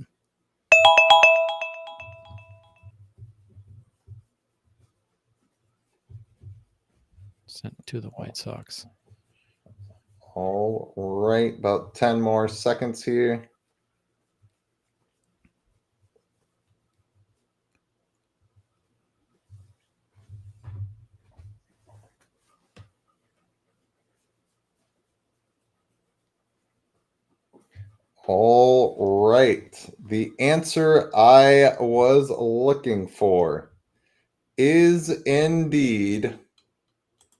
Sent to the White Sox. All right, about 10 more seconds here. All right. The answer I was looking for is indeed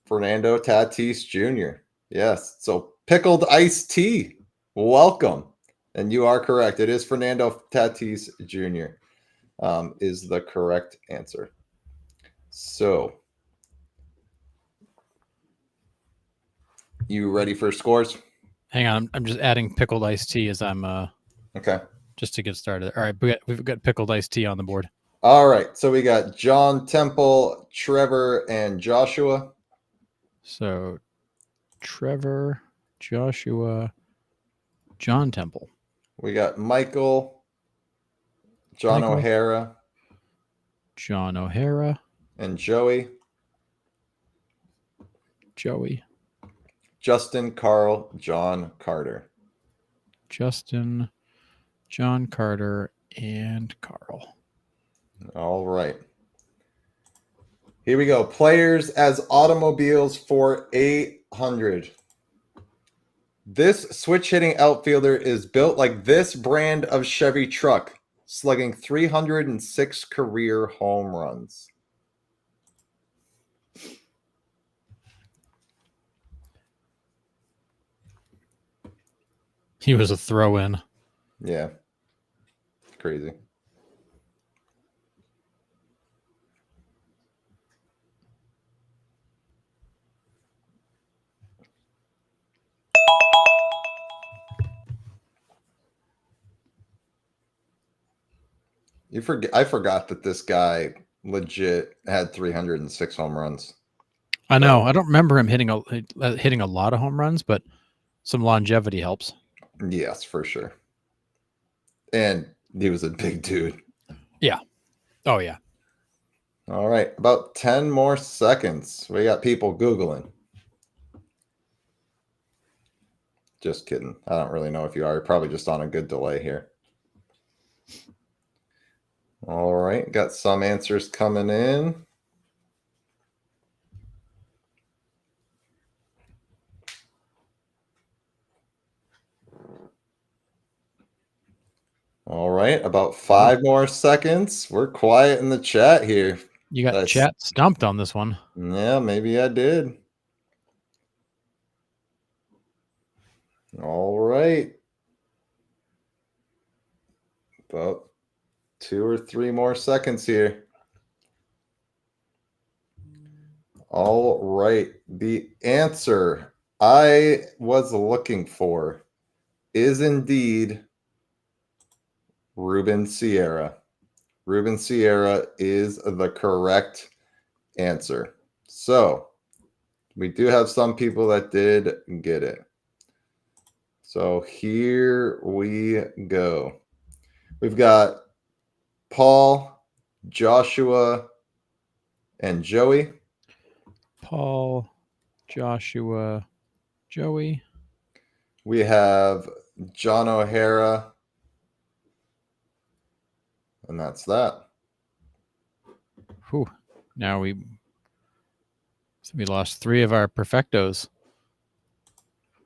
Fernando Tatis Jr. Yes. So pickled iced tea. Welcome. And you are correct. It is Fernando Tatis Jr. Is the correct answer. So you ready for scores? Hang on, I'm just adding pickled iced tea as I'm Okay. just to get started. All right, we've got pickled iced tea on the board. All right. So we got John, Temple, Trevor, and Joshua. So Trevor, Joshua, John Temple. We got Michael, John Michael. O'Hara, John O'Hara, and Joey. Joey. Justin, Carl, John Carter. Justin, John Carter, and Carl. All right. Here we go. Players as automobiles for 800. This switch hitting outfielder is built like this brand of Chevy truck, slugging 306 career home runs. He was a throw-in. Yeah. Crazy. I forgot that this guy legit had 306 home runs. I know. I don't remember him hitting a lot of home runs, but some longevity helps. Yes, for sure. And he was a big dude. Yeah. Oh, yeah. All right. About 10 more seconds. We got people Googling. Just kidding. I don't really know if you are. You're probably just on a good delay here. All right. Got some answers coming in. All right. About 5 more seconds. We're quiet in the chat here. You got chat stumped on this one. Yeah, maybe I did. All right. About 2 or 3 more seconds here. All right. The answer I was looking for is indeed Ruben Sierra. Ruben Sierra is the correct answer. So we do have some people that did get it. So here we go. We've got Paul, Joshua, and Joey. Paul, Joshua, Joey. We have John O'Hara. And that's that. Whew. Now we lost 3 of our perfectos.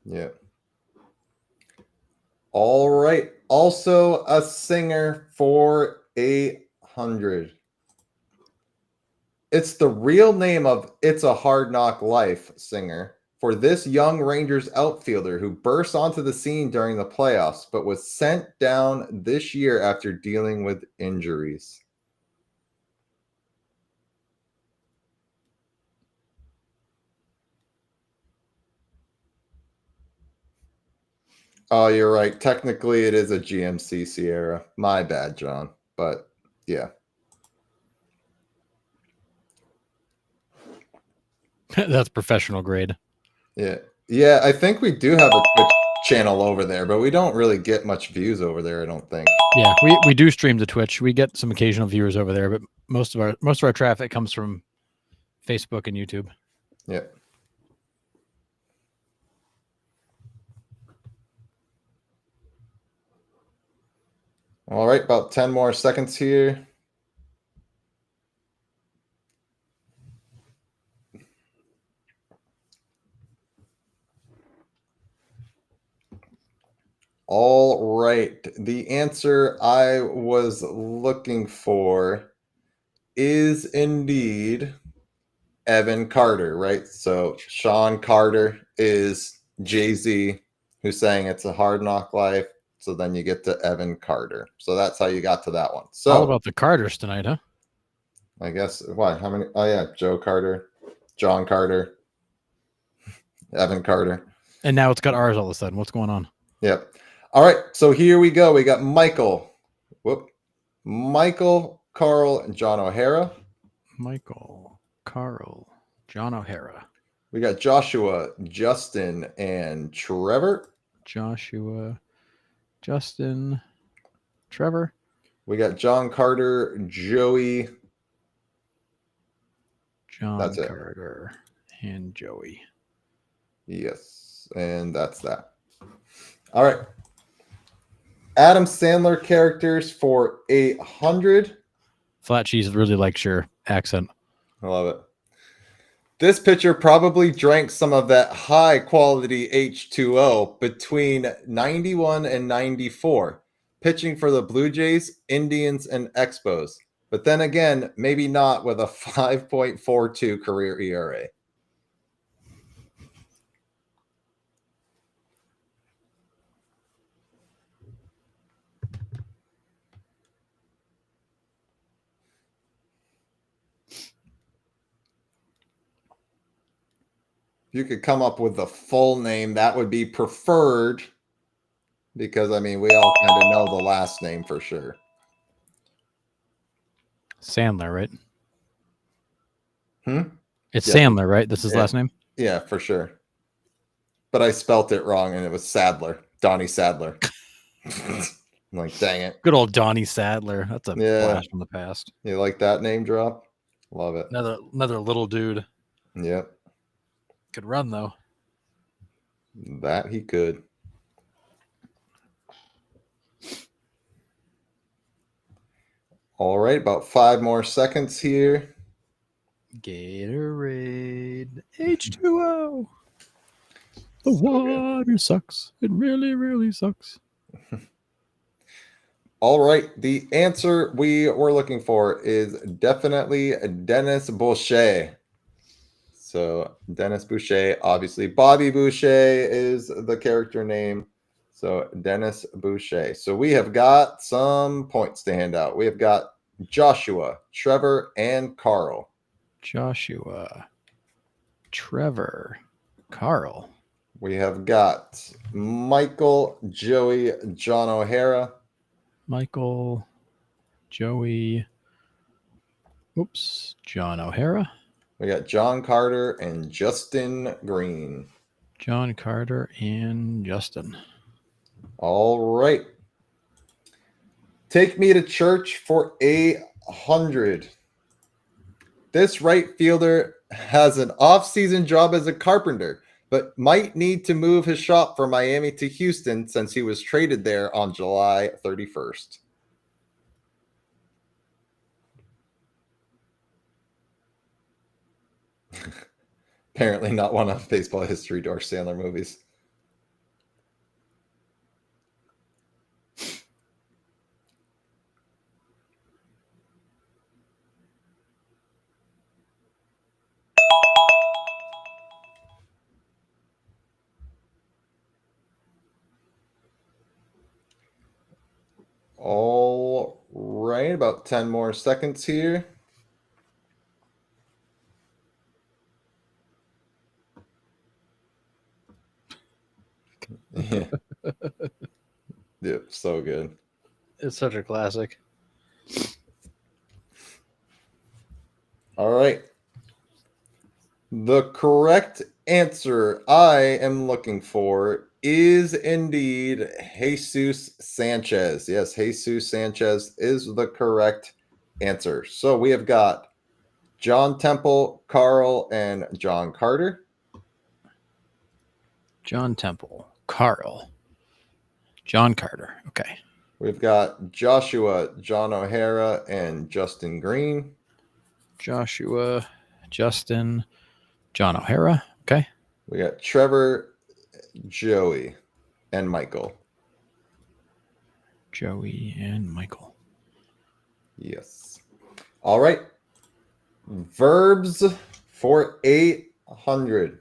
Yeah. All right. Also a singer for 800. It's the real name of It's a Hard Knock Life singer, for this young Rangers outfielder who burst onto the scene during the playoffs, but was sent down this year after dealing with injuries? Oh, you're right. Technically, it is a GMC Sierra. My bad, John. But yeah. That's professional grade. Yeah. Yeah, I think we do have a Twitch channel over there, but we don't really get much views over there, I don't think. Yeah, we do stream to Twitch. We get some occasional viewers over there, but most of our traffic comes from Facebook and YouTube. Yeah. All right, about 10 more seconds here. All right. The answer I was looking for is indeed Evan Carter, right? So Sean Carter is Jay-Z who sang It's a Hard Knock Life. So then you get to Evan Carter. So that's how you got to that one. So All about the Carters tonight, huh? I guess why? How many? Oh yeah, Joe Carter, John Carter, Evan Carter. And now it's got ours all of a sudden. What's going on? Yep. All right. So here we go. We got Michael. Michael, Carl, and John O'Hara. Michael, Carl, John O'Hara. We got Joshua, Justin, and Trevor. Joshua, Justin, Trevor. We got John Carter, Joey. John That's it. Carter, and Joey. Yes. And that's that. All right. Adam Sandler characters for 800. Flat cheese really likes your accent. I love it. This pitcher probably drank some of that high quality H2O between 91 and 94, pitching for the Blue Jays, Indians, and Expos. But then again, maybe not with a 5.42 career ERA. If you could come up with the full name, that would be preferred because, I mean, we all kind of know the last name for sure. Sandler, right? It's Yeah. Sandler, right? That's his last name? Yeah, for sure. But I spelt it wrong and it was Sadler. Donnie Sadler. I'm like, dang it. Good old Donnie Sadler. That's a blast from the past. You like that name drop? Love it. Another little dude. Yep. Could run though. That he could. All right, about 5 more seconds here. Gatorade H2O. The water sucks. It really, really sucks. All right, the answer we were looking for is definitely Dennis Boucher. So Dennis Boucher, obviously Bobby Boucher is the character name. So Dennis Boucher. So we have got some points to hand out. We have got Joshua, Trevor, and Carl. Joshua, Trevor, Carl. We have got Michael, Joey, John O'Hara. Michael, Joey, John O'Hara. We got John Carter and Justin Green. John Carter and Justin. All right. Take me to church for 800. This right fielder has an off-season job as a carpenter, but might need to move his shop from Miami to Houston since he was traded there on July 31st. Apparently not one of Baseball History or Sandler movies. All right, about 10 more seconds here. Yeah. Yep, so good. It's such a classic. All right. The correct answer I am looking for is indeed Jesus Sanchez. Yes, Jesus Sanchez is the correct answer. So we have got John Temple, Carl, and John Carter. John Temple, Carl, John Carter. Okay. We've got Joshua, John O'Hara, and Justin Green. Joshua, Justin, John O'Hara. Okay. We got Trevor, Joey, and Michael. Joey and Michael. Yes. All right. Verbs for 800.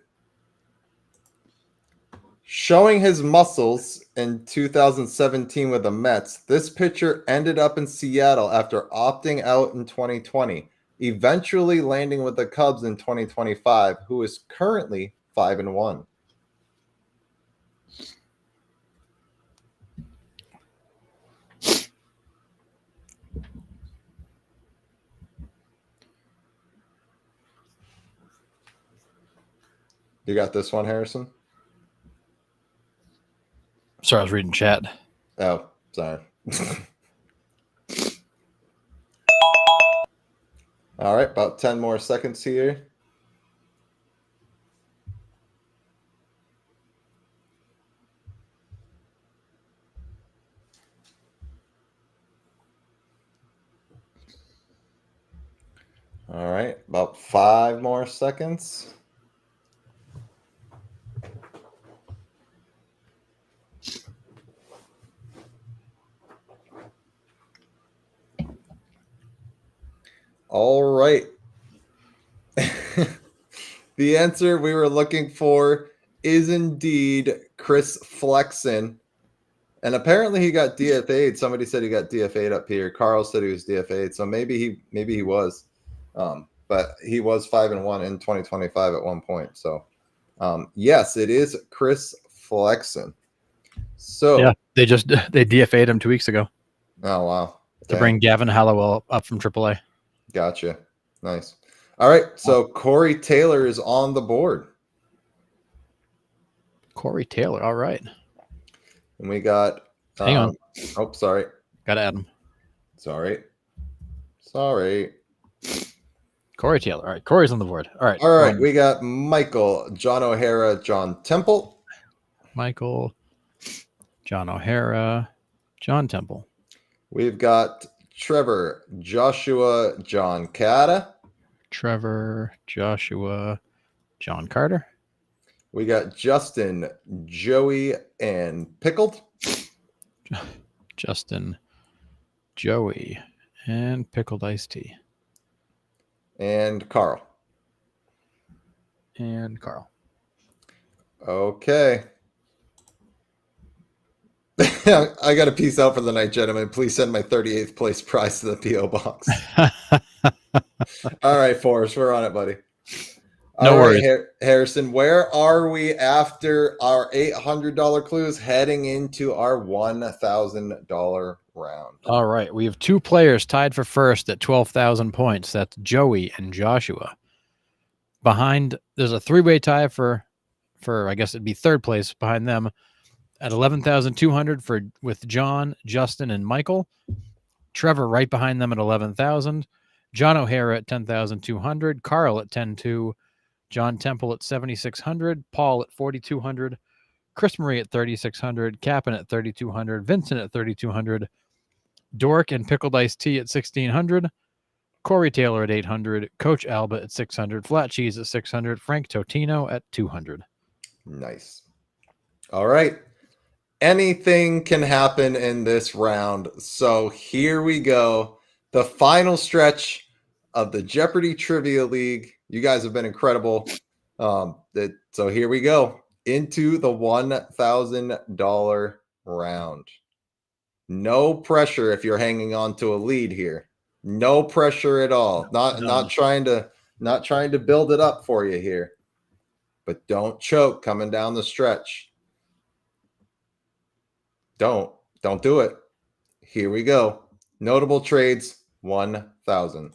Showing his muscles in 2017 with the Mets, this pitcher ended up in Seattle after opting out in 2020, eventually landing with the Cubs in 2025, who is currently 5-1. You got this one, Harrison? Sorry, I was reading chat. Oh, sorry. All right, about 10 more seconds here. All right, about 5 more seconds. All right. The answer we were looking for is indeed Chris Flexen. And apparently he got DFA'd. Somebody said he got DFA'd up here. Carl said he was DFA'd. So maybe he was. But he was 5-1 in 2025 at one point. So yes, it is Chris Flexen. So Yeah, they DFA'd him 2 weeks ago oh wow. to bring Gavin Hallowell up from AAA. Gotcha. Nice. All right. So Corey Taylor is on the board. Corey Taylor. All right. And we got Hang on. Oh, sorry. Gotta add him. Sorry. Corey Taylor. All right. Corey's on the board. All right. All right. We got Michael, John O'Hara, John Temple. Michael, John O'Hara, John Temple. We've got Trevor, Joshua, John Cata. Trevor, Joshua, John Carter. We got Justin, Joey, and Pickled. Justin, Joey, and Pickled Iced Tea. And Carl. Okay. I got a peace out for the night, gentlemen. Please send my 38th place prize to the P.O. box. All right, Forrest, we're on it, buddy. No worries. Harrison, where are we after our $800 clues heading into our $1,000 round? All right. We have 2 players tied for first at 12,000 points. That's Joey and Joshua. Behind, there's a 3-way tie for I guess it'd be third place behind them at 11,200 with John, Justin, and Michael. Trevor right behind them at 11,000. John O'Hara at 10,200. Carl at 10,200. John Temple at 7,600. Paul at 4,200. Chris Marie at 3,600. Cap'n at 3,200. Vincent at 3,200. Dork and Pickled Iced Tea at 1,600. Corey Taylor at 800. Coach Alba at 600. Flat Cheese at 600. Frank Totino at 200. Nice. All right. Anything can happen in this round. So here we go. The final stretch of the Jeopardy Trivia League. You guys have been incredible. So here we go into the $1,000 round. No pressure if you're hanging on to a lead here. No pressure at all. Not trying to build it up for you here. But don't choke coming down the stretch. Don't do it. Here we go. Notable trades 1,000.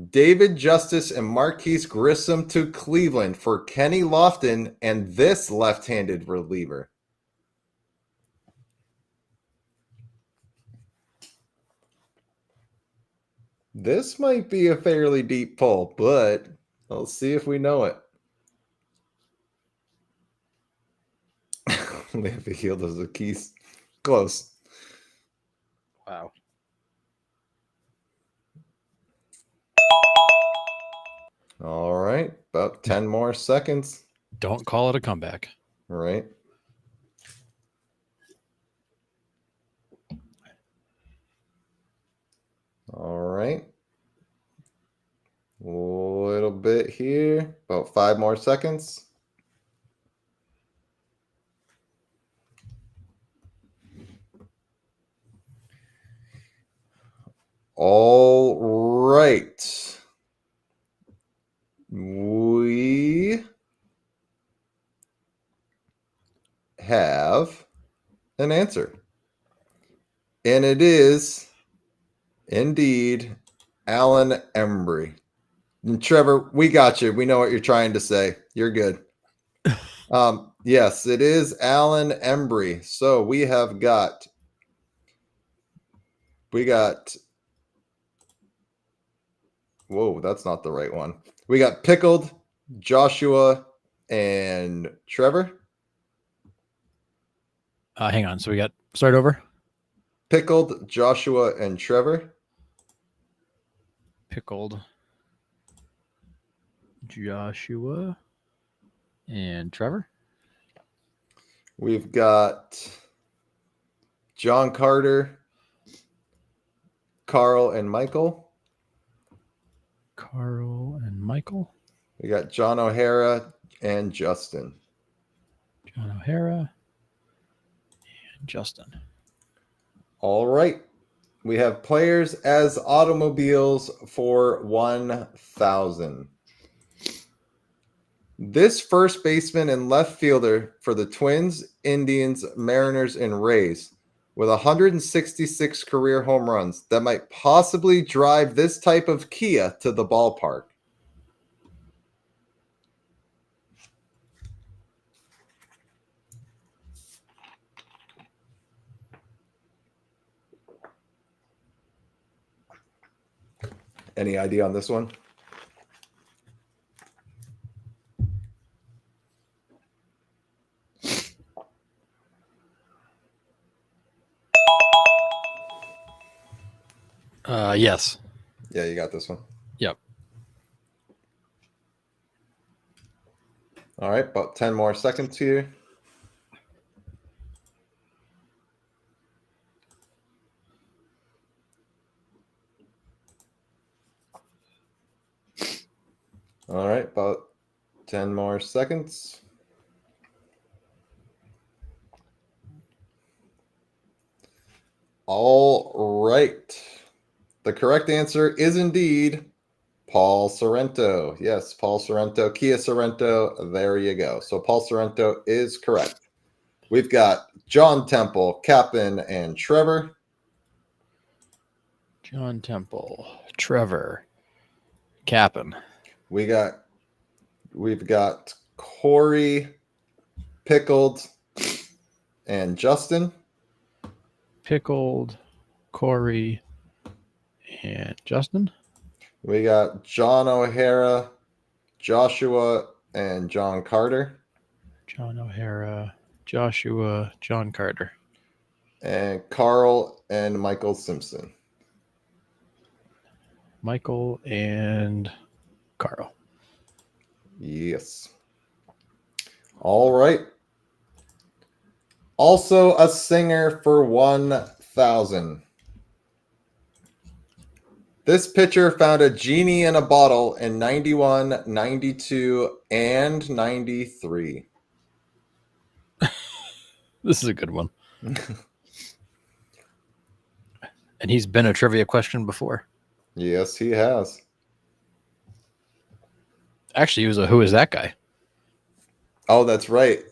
David Justice and Marquise Grissom to Cleveland for Kenny Lofton and this left-handed reliever. This might be a fairly deep pull, but let's see if we know it. Maybe healed as a keys. Close. Wow. All right. About 10 more seconds. Don't call it a comeback. All right. All right. A little bit here. About 5 more seconds. All right. We have an answer. And it is indeed Alan Embry. And Trevor, we got you. We know what you're trying to say. You're good. Yes, it is Alan Embry. So we got whoa, that's not the right one. We got Pickled, Joshua, and Trevor. Hang on. So we got start over. Pickled, Joshua, and Trevor. Pickled, Joshua, and Trevor. We've got John Carter, Carl, and Michael. Carl and Michael. We got John O'Hara and Justin. John O'Hara and Justin. All right. We have players as automobiles for 1,000. This first baseman and left fielder for the Twins, Indians, Mariners, and Rays with 166 career home runs that might possibly drive this type of Kia to the ballpark. Any idea on this one? Yes. Yeah, you got this one. Yep. All right, about 10 more seconds here. All right, about 10 more seconds. All right. The correct answer is indeed Paul Sorrento. Yes, Paul Sorrento, Kia Sorrento. There you go. So Paul Sorrento is correct. We've got John Temple, Captain, and Trevor. John Temple, Trevor, Cap'n. We've got Corey, Pickled, and Justin. Pickled, Corey, and Justin. We got John O'Hara, Joshua, and John Carter. John O'Hara, Joshua, John Carter. And Carl and Michael Simpson. Michael and Carl. Yes. All right. Also a singer for 1,000. This pitcher found a genie in a bottle in 91, 92, and 93. This is a good one. And he's been a trivia question before. Yes, he has. Actually, he was a Who Is That Guy? Oh, that's right.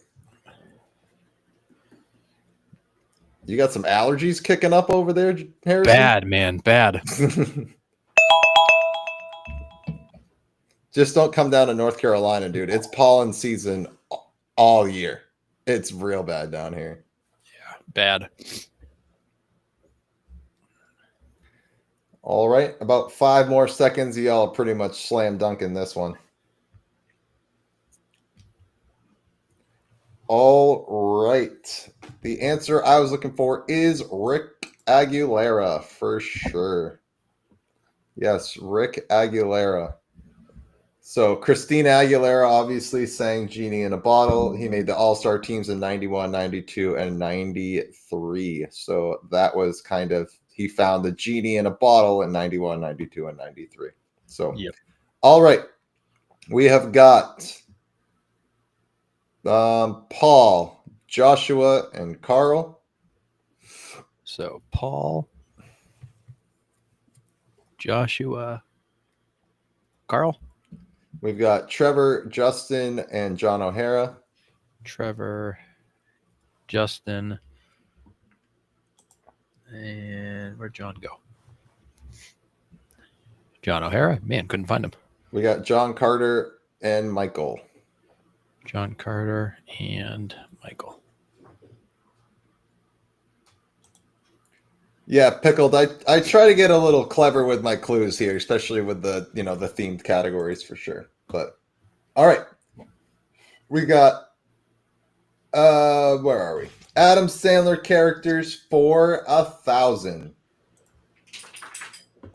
You got some allergies kicking up over there, Harrison? Bad, man. Bad. Just don't come down to North Carolina, dude. It's pollen season all year. It's real bad down here. Bad. All right. About 5 more seconds. Y'all pretty much slam dunking this one. All right. The answer I was looking for is Rick Aguilera for sure. Yes, Rick Aguilera. So Christina Aguilera obviously sang Genie in a Bottle. He made the All-Star teams in 91, 92, and 93. So that was kind of, he found the Genie in a Bottle in 91, 92, and 93. So, Yep. All right. We have got Paul, Joshua, and Carl. So Paul, Joshua, Carl, We've got Trevor, Justin, and John O'Hara. Trevor, Justin, and where'd John go? John O'Hara? Man, couldn't find him. We got John Carter and Michael. John Carter and Michael. Yeah, Pickled. I try to get a little clever with my clues here, especially with the the themed categories for sure. But all right. We got where are we? Adam Sandler characters for 1,000.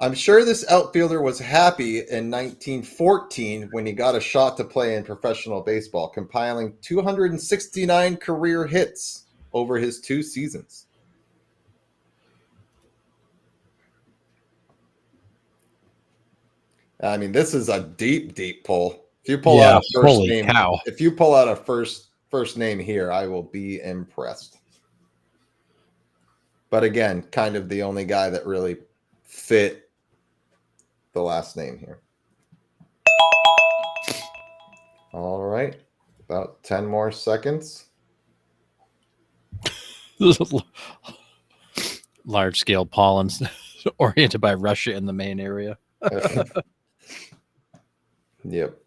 I'm sure this outfielder was happy in 1914 when he got a shot to play in professional baseball, compiling 269 career hits over his 2 seasons. I mean, this is a deep, deep pull. If you pull out a first name, cow. if you pull out a first name here, I will be impressed. But again, kind of the only guy that really fit the last name here. All right. About 10 more seconds. Large scale pollens oriented by Russia in the main area. Yep.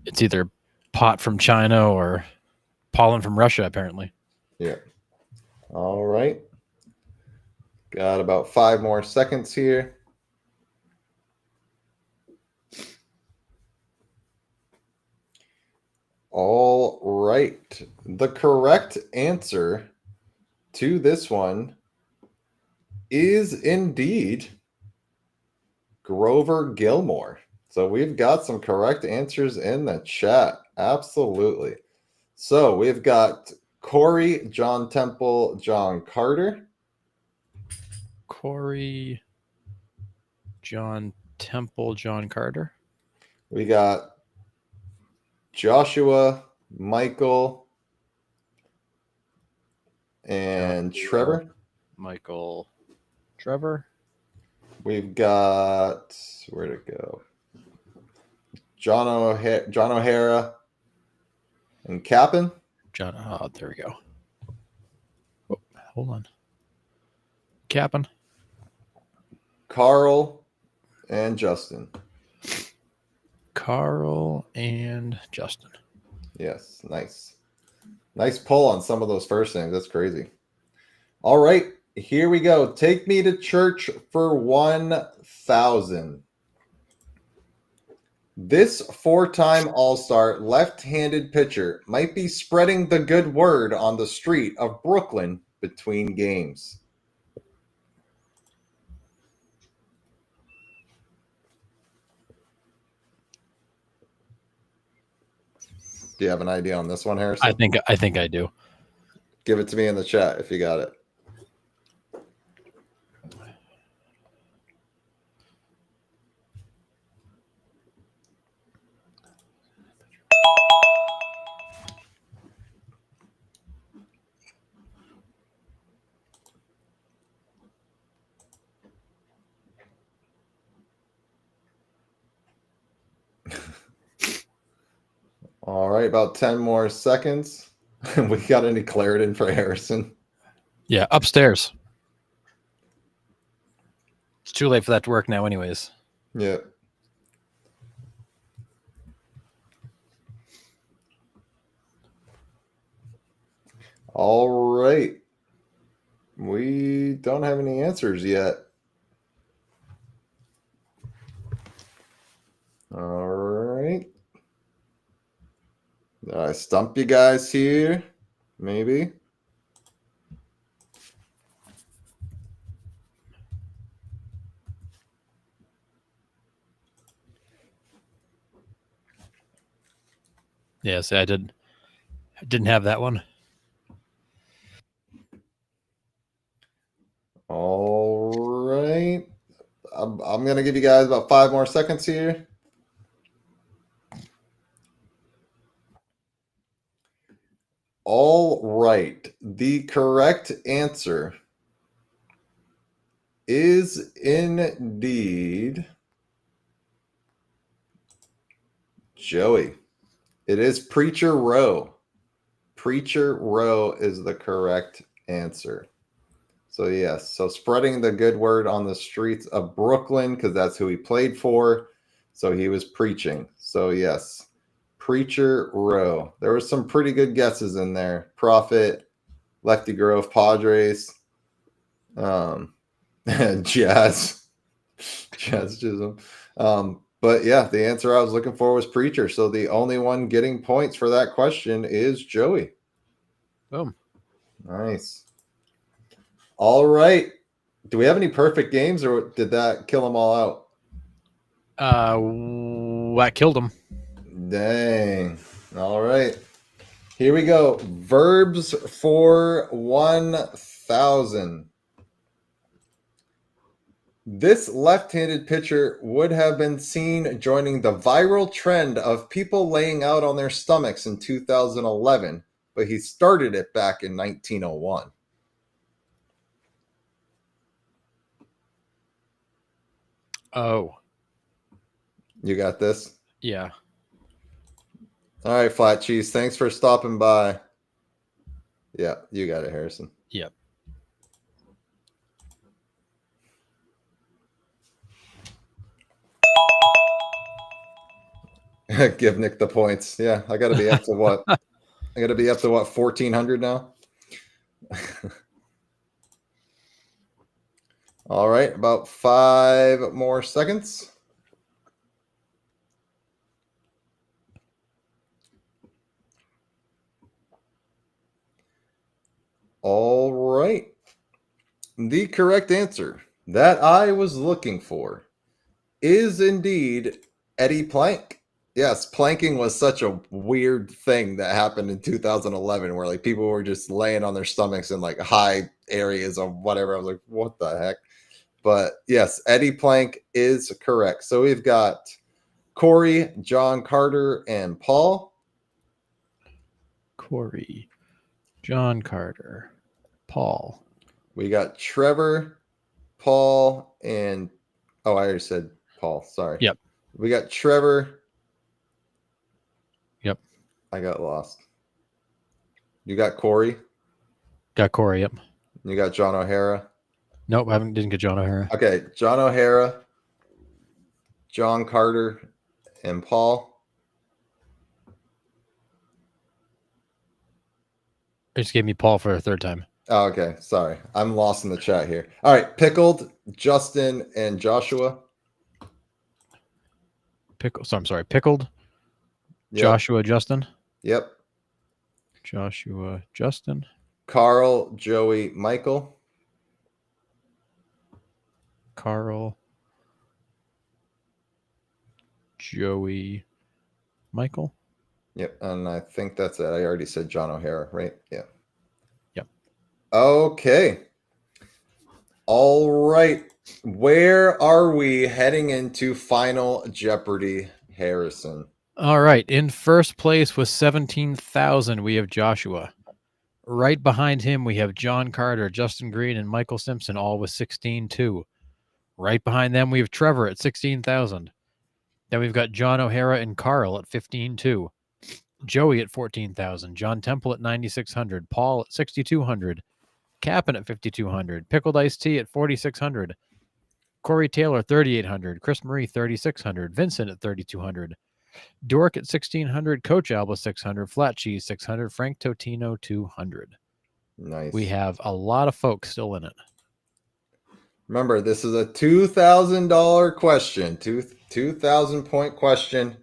It's either pot from China or pollen from Russia, apparently. Yeah. All right. Got about 5 more seconds here. All right. The correct answer to this one is indeed Grover Gilmore. So we've got some correct answers in the chat. Absolutely. So we've got Corey, John Temple, John Carter. Corey, John Temple, John Carter. We got Joshua, Michael, and Trevor. Michael, Trevor. We've got, where'd it go? John O'Hara and Cap'n. John. Oh, there we go. Oh, hold on. Cap'n. Carl and Justin. Carl and Justin. Yes, nice. Nice pull on some of those first names. That's crazy. All right, here we go. Take me to church for 1,000. This 4-time All-Star left-handed pitcher might be spreading the good word on the street of Brooklyn between games. Do you have an idea on this one, Harrison? I think I do. Give it to me in the chat if you got it. All right, about 10 more seconds. We got any Clarendon for Harrison? Yeah, upstairs. It's too late for that to work now, anyways. Yep. All right. We don't have any answers yet. All right. I stump you guys here. Maybe. Yeah, see, I didn't have that one. All right. I'm going to give you guys about 5 more seconds here. All right. The correct answer is indeed Joey. It is Preacher Row. Preacher Row is the correct answer. So, yes. So, spreading the good word on the streets of Brooklyn, because that's who he played for. So, he was preaching. So, yes. Preacher Row. There were some pretty good guesses in there. Prophet, Lefty Grove Padres, Jazz Chisholm. But yeah, the answer I was looking for was Preacher. So the only one getting points for that question is Joey. Boom. Nice. All right. Do we have any perfect games, or did that kill them all out? That killed him. Dang. All right. Here we go. Verbs for 1,000. This left-handed pitcher would have been seen joining the viral trend of people laying out on their stomachs in 2011, but he started it back in 1901. Oh. You got this? Yeah. All right, Flat Cheese. Thanks for stopping by. Yeah, you got it, Harrison. Yep. Give Nick the points. Yeah, I got to be up to what? I got to be up to what, 1,400 now? All right, about 5 more seconds. All right. The correct answer that I was looking for is indeed Eddie Plank. Yes, planking was such a weird thing that happened in 2011 where like people were just laying on their stomachs in like high areas of whatever. I was like, what the heck? But yes, Eddie Plank is correct. So we've got Corey, John Carter, and Paul. Corey, John Carter, Paul. We got Trevor, Paul, and I already said Paul. Sorry. Yep. We got Trevor. Yep. I got lost. You got Corey. Got Corey. Yep. You got John O'Hara. Nope, didn't get John O'Hara. Okay, John O'Hara, John Carter, and Paul. It just gave me Paul for a third time. Oh, okay, sorry. I'm lost in the chat here. All right, Pickled, Justin, and Joshua. Pickled. Yep. Joshua, Justin. Yep. Joshua, Justin. Carl, Joey, Michael. Carl, Joey, Michael. Yep, and I think that's it. I already said John O'Hara, right? Yeah. Yep. Okay. All right. Where are we heading into Final Jeopardy, Harrison? All right. In first place with 17,000, we have Joshua. Right behind him, we have John Carter, Justin Green, and Michael Simpson, all with 16,200. Right behind them, we have Trevor at 16,000. Then we've got John O'Hara and Carl at 15,200. Joey at 14,000, John Temple at 9,600, Paul at 6,200, Cap'n at 5,200, Pickled Iced Tea at 4,600, Corey Taylor 3,800, Chris Marie 3,600, Vincent at 3,200, Dork at 1,600, Coach Alba 600, Flat Cheese 600, Frank Totino 200. Nice. We have a lot of folks still in it. Remember, this is a $2,000 question, 2,000 point question.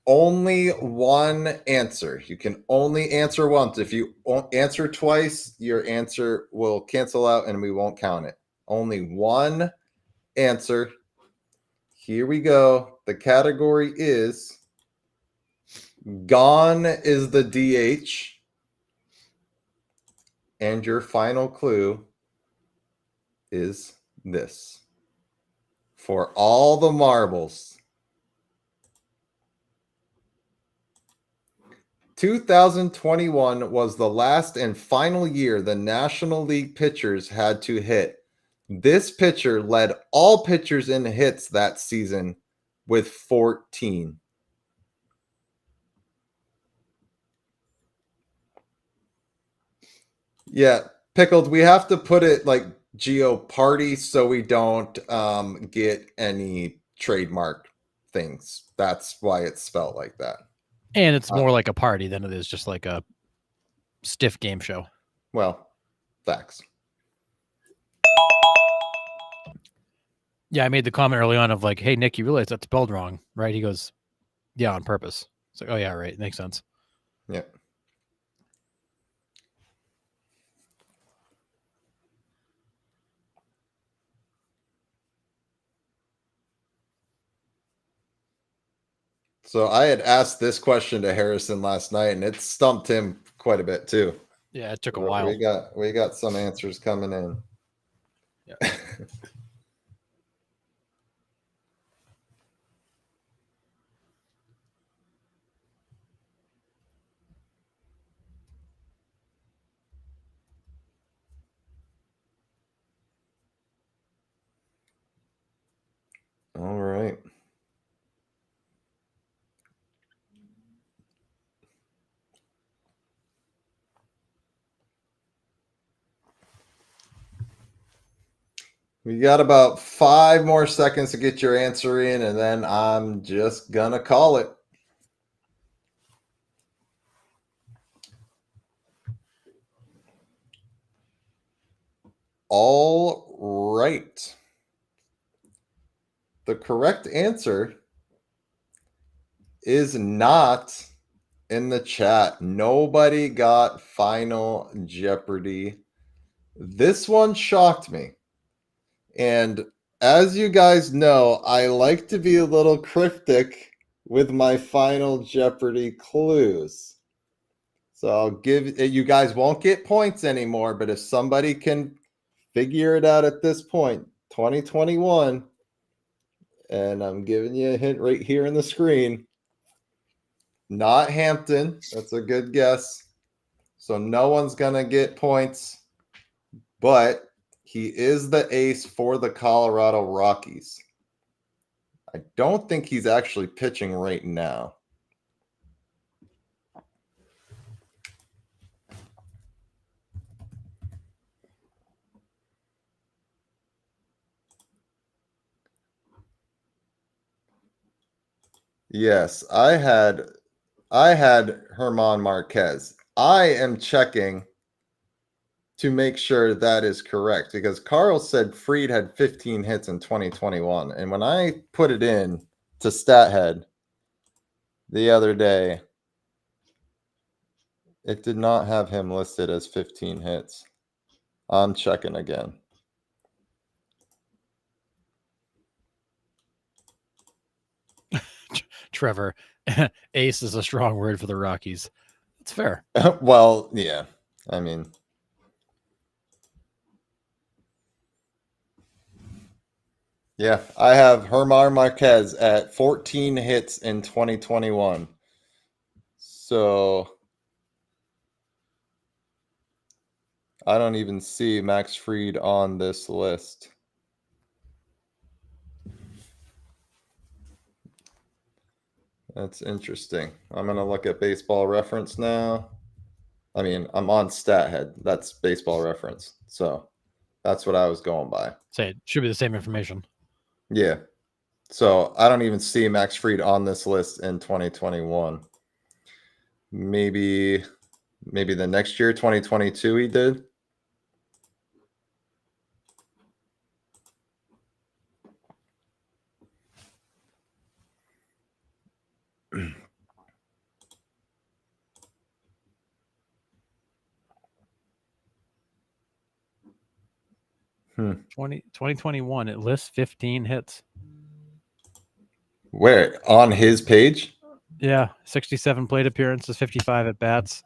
Only one answer. You can only answer once. If you answer twice, your answer will cancel out and we won't count it. Only one answer. Here we go. The category is gone is the DH. And your final clue is this. For all the marbles. 2021 was the last and final year the National League pitchers had to hit. This pitcher led all pitchers in hits that season with 14. Yeah, Pickled, we have to put it like Jeoparty so we don't get any trademark things. That's why it's spelled like that. And it's more like a party than it is just like a stiff game show. Well, facts. Yeah, I made the comment early on of like, hey, Nick, you realize that's spelled wrong, right? He goes, yeah, on purpose. It's like, oh, yeah, right. Makes sense. Yeah. So I had asked this question to Harrison last night, and it stumped him quite a bit too. Yeah, it took a while. We got some answers coming in. Yeah. All right. We got about 5 more seconds to get your answer in, and then I'm just gonna call it. All right. The correct answer is not in the chat. Nobody got Final Jeopardy. This one shocked me. And as you guys know, I like to be a little cryptic with my Final Jeopardy clues. So I'll give you guys won't get points anymore, but if somebody can figure it out at this point, 2021, and I'm giving you a hint right here in the screen. Not Hampton. That's a good guess. So no one's going to get points, but he is the ace for the Colorado Rockies. I don't think he's actually pitching right now. Yes, I had Herman Marquez. I am checking to make sure that is correct because Carl said Fried had 15 hits in 2021. And when I put it in to StatHead the other day, it did not have him listed as 15 hits. I'm checking again. Trevor, ace is a strong word for the Rockies. That's fair. Well, yeah. I mean, yeah, I have Herman Marquez at 14 hits in 2021. So I don't even see Max Fried on this list. That's interesting. I'm going to look at Baseball Reference now. I mean, I'm on StatHead. That's Baseball Reference. So that's what I was going by. Say it should be the same information. Yeah. So I don't even see Max Fried on this list in 2021. Maybe the next year, 2022, he did. Hmm. 2021, it lists 15 hits. Where? On his page? Yeah, 67 plate appearances, 55 at bats,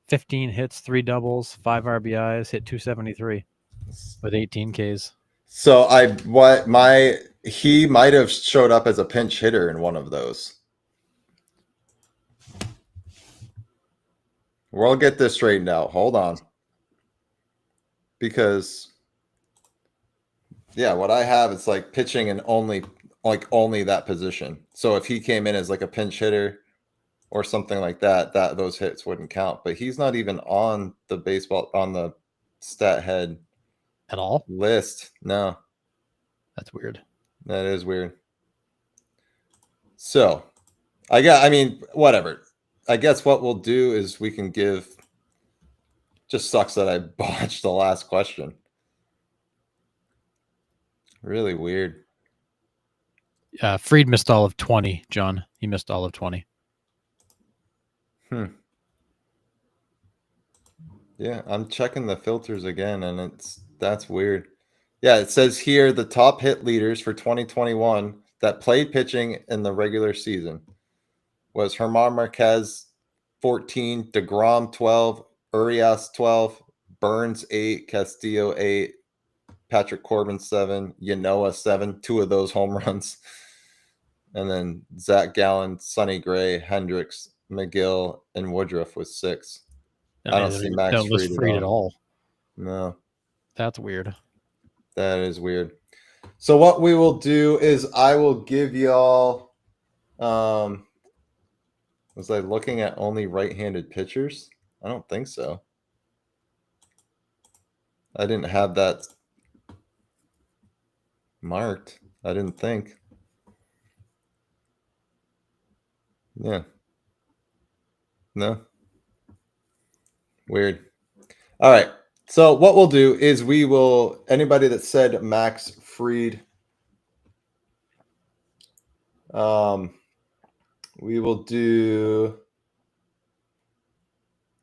15 hits, 3 doubles, 5 RBIs, hit 273 with 18 Ks. So he might have showed up as a pinch hitter in one of those. We'll get this straightened out. Hold on. Because yeah, what I have is like pitching and only that position. So if he came in as like a pinch hitter or something like that, those hits wouldn't count. But he's not even on the stat head At all? list. No. That's weird. That is weird. So whatever. I guess what we'll do is we can give. Just sucks that I botched the last question. Really weird. Fried missed all of 20, John. He missed all of 20. Yeah, I'm checking the filters again, and that's weird. Yeah, it says here the top hit leaders for 2021 that played pitching in the regular season was Germán Marquez 14, DeGrom 12, Urias 12, Burns 8, Castillo 8, Patrick Corbin 7, Yanoa 7, 2 of those home runs. And then Zach Gallen, Sonny Gray, Hendricks, McGill, and Woodruff was 6. I don't see Max Fried at all. No. That's weird. That is weird. So what we will do is I will give y'all was I looking at only right-handed pitchers? I don't think so. I didn't have that marked. I didn't think. Yeah. No. Weird. All right. So what we'll do is anybody that said Max Fried, we will do,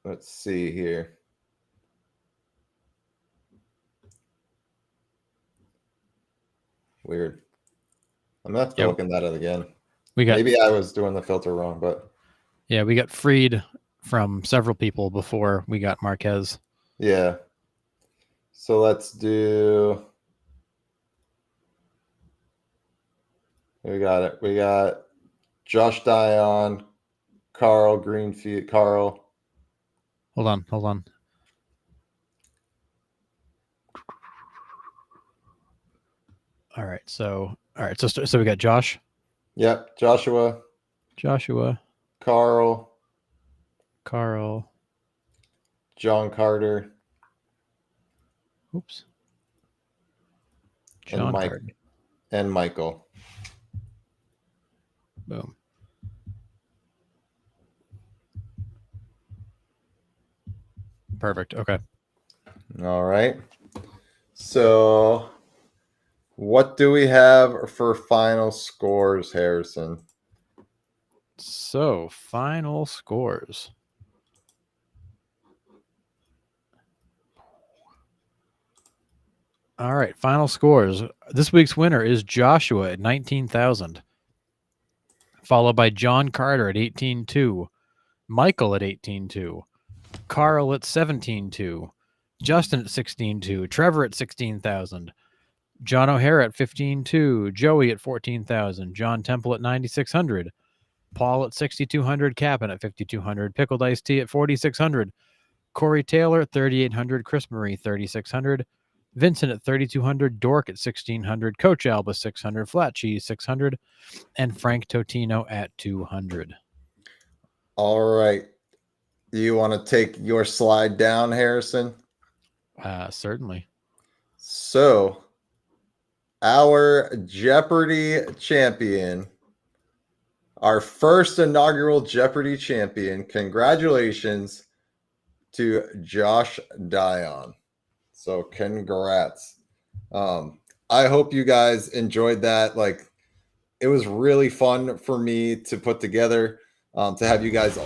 let's see here. Weird. I'm gonna have to look at that again. Maybe I was doing the filter wrong, but yeah, we got Fried from several people before we got Marquez. Yeah. So let's do. We got it. We got Josh Dion, Carl Greenfield. Carl. Hold on. All right. So we got Josh. Yep. Joshua. Carl. John Carter. Oops. John Carter. And Michael. Boom. Perfect. Okay. All right. So what do we have for final scores, Harrison? So final scores. All right, final scores. This week's winner is Joshua at 19,000, followed by John Carter at 18,200, Michael at 18,200, Carl at 17,200, Justin at 16,200, Trevor at 16,000, John O'Hara at 15,200, Joey at 14,000, John Temple at 9,600, Paul at 6,200, Cap'n at 5,200, Pickled Iced Tea at 4,600, Corey Taylor at 3,800, Chris Marie 3,600, Vincent at 3,200, Dork at 1,600, Coach Alba 600, Flat Cheese 600, and Frank Totino at 200. All right. Do you want to take your slide down, Harrison? Certainly. So, our Jeopardy champion, our first inaugural Jeopardy champion, congratulations to Josh Dion. So, congrats. I hope you guys enjoyed that. Like, it was really fun for me to put together, to have you guys.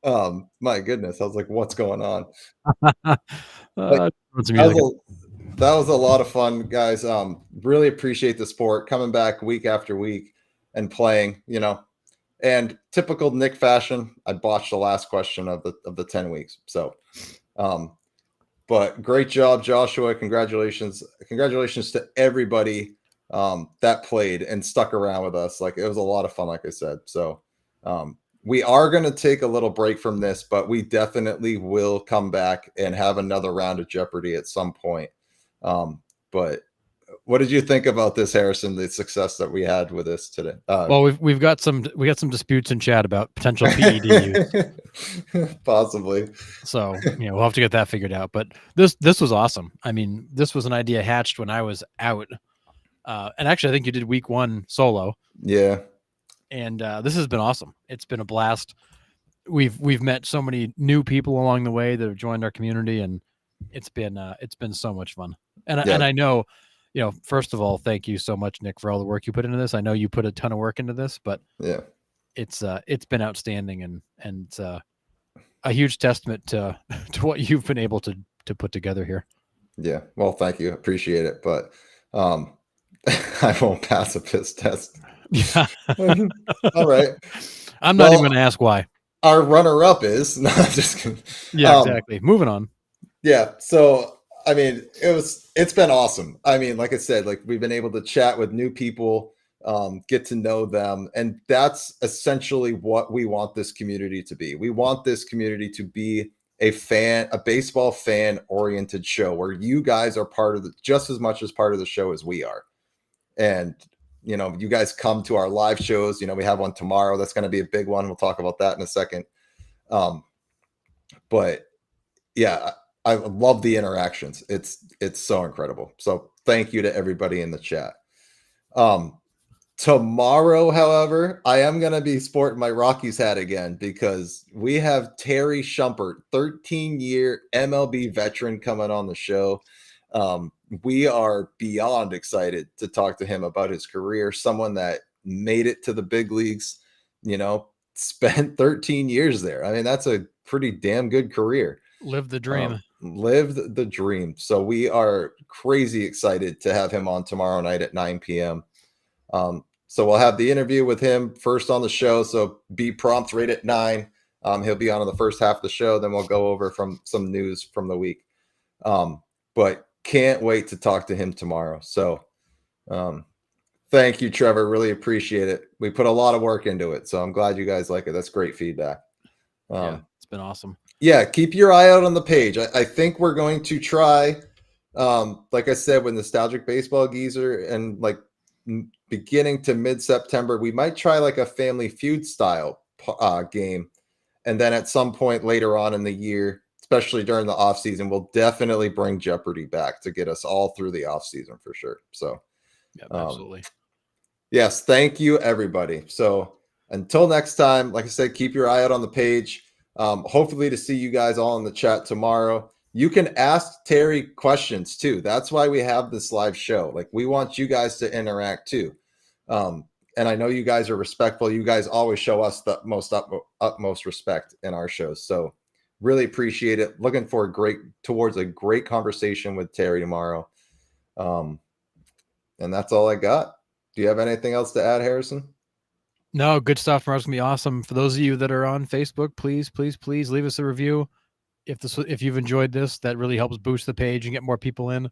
Oh, my goodness. I was like, what's going on? Like, that was a lot of fun, guys. Really appreciate the sport, coming back week after week and playing, and typical Nick fashion, I botched the last question of the 10 weeks. So, but great job, Joshua. Congratulations to everybody that played and stuck around with us. Like, it was a lot of fun, like I said. So, we are going to take a little break from this, but we definitely will come back and have another round of Jeopardy at some point. But what did you think about this, Harrison? The success that we had with this today? Well, we got some disputes in chat about potential PED use. Possibly. So we'll have to get that figured out. But this was awesome. I mean, this was an idea hatched when I was out, and actually, I think you did week 1 solo. Yeah. And this has been awesome. It's been a blast. We've met so many new people along the way that have joined our community, and it's been so much fun. And Yeah. and I know, first of all, thank you so much, Nick, for all the work you put into this. I know you put a ton of work into this, but yeah, it's been outstanding, and a huge testament to what you've been able to put together here. Yeah. Well, thank you. Appreciate it. But I won't pass a piss test. Yeah. All right. I'm not even going to ask why. Our runner-up is no, just kidding. Yeah, exactly. Moving on. Yeah. So, I mean, it's been awesome. I mean, like I said, like, we've been able to chat with new people, get to know them. And that's essentially what we want this community to be. We want this community to be a baseball fan oriented show where you guys are just as much as part of the show as we are. And, you guys come to our live shows. We have one tomorrow. That's going to be a big one. We'll talk about that in a second. But yeah, I love the interactions. It's so incredible. So thank you to everybody in the chat. Tomorrow, however, I am going to be sporting my Rockies hat again because we have Terry Shumpert, 13-year MLB veteran, coming on the show. We are beyond excited to talk to him about his career. Someone that made it to the big leagues, spent 13 years there. I mean, that's a pretty damn good career. Lived the dream. Lived the dream. So we are crazy excited to have him on tomorrow night at 9 p.m. So we'll have the interview with him first on the show. So be prompt right at 9. He'll be on in the first half of the show. Then we'll go over from some news from the week. But can't wait to talk to him tomorrow. So thank you, Trevor. Really appreciate it. We put a lot of work into it. So I'm glad you guys like it. That's great feedback. Yeah, it's been awesome. Yeah, keep your eye out on the page. I think we're going to try, like I said, with Nostalgic Baseball Geezer, and like beginning to mid-September, we might try like a Family Feud style game. And then at some point later on in the year, especially during the off season, we'll definitely bring Jeopardy back to get us all through the off season for sure. So yeah, absolutely. Yes. Thank you, everybody. So until next time, like I said, keep your eye out on the page. Hopefully to see you guys all in the chat tomorrow. You can ask Terry questions too. That's why we have this live show. Like, we want you guys to interact too. And I know you guys are respectful. You guys always show us the utmost respect in our shows. So really appreciate it. Looking forward towards a great conversation with Terry tomorrow. And that's all I got. Do you have anything else to add, Harrison? No, good stuff. Tomorrow's gonna be awesome. For those of you that are on Facebook, please leave us a review. If you've enjoyed this, that really helps boost the page and get more people in.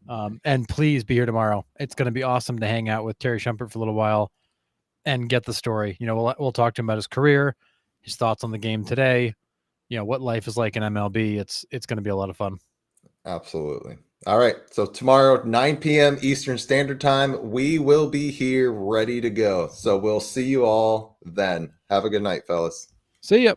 And please be here tomorrow. It's going to be awesome to hang out with Terry Shumpert for a little while and get the story. We'll talk to him about his career, his thoughts on the game today, what life is like in MLB. It's going to be a lot of fun. Absolutely. All right. So tomorrow, 9 p.m. Eastern Standard Time, we will be here ready to go. So we'll see you all then. Have a good night, fellas. See ya.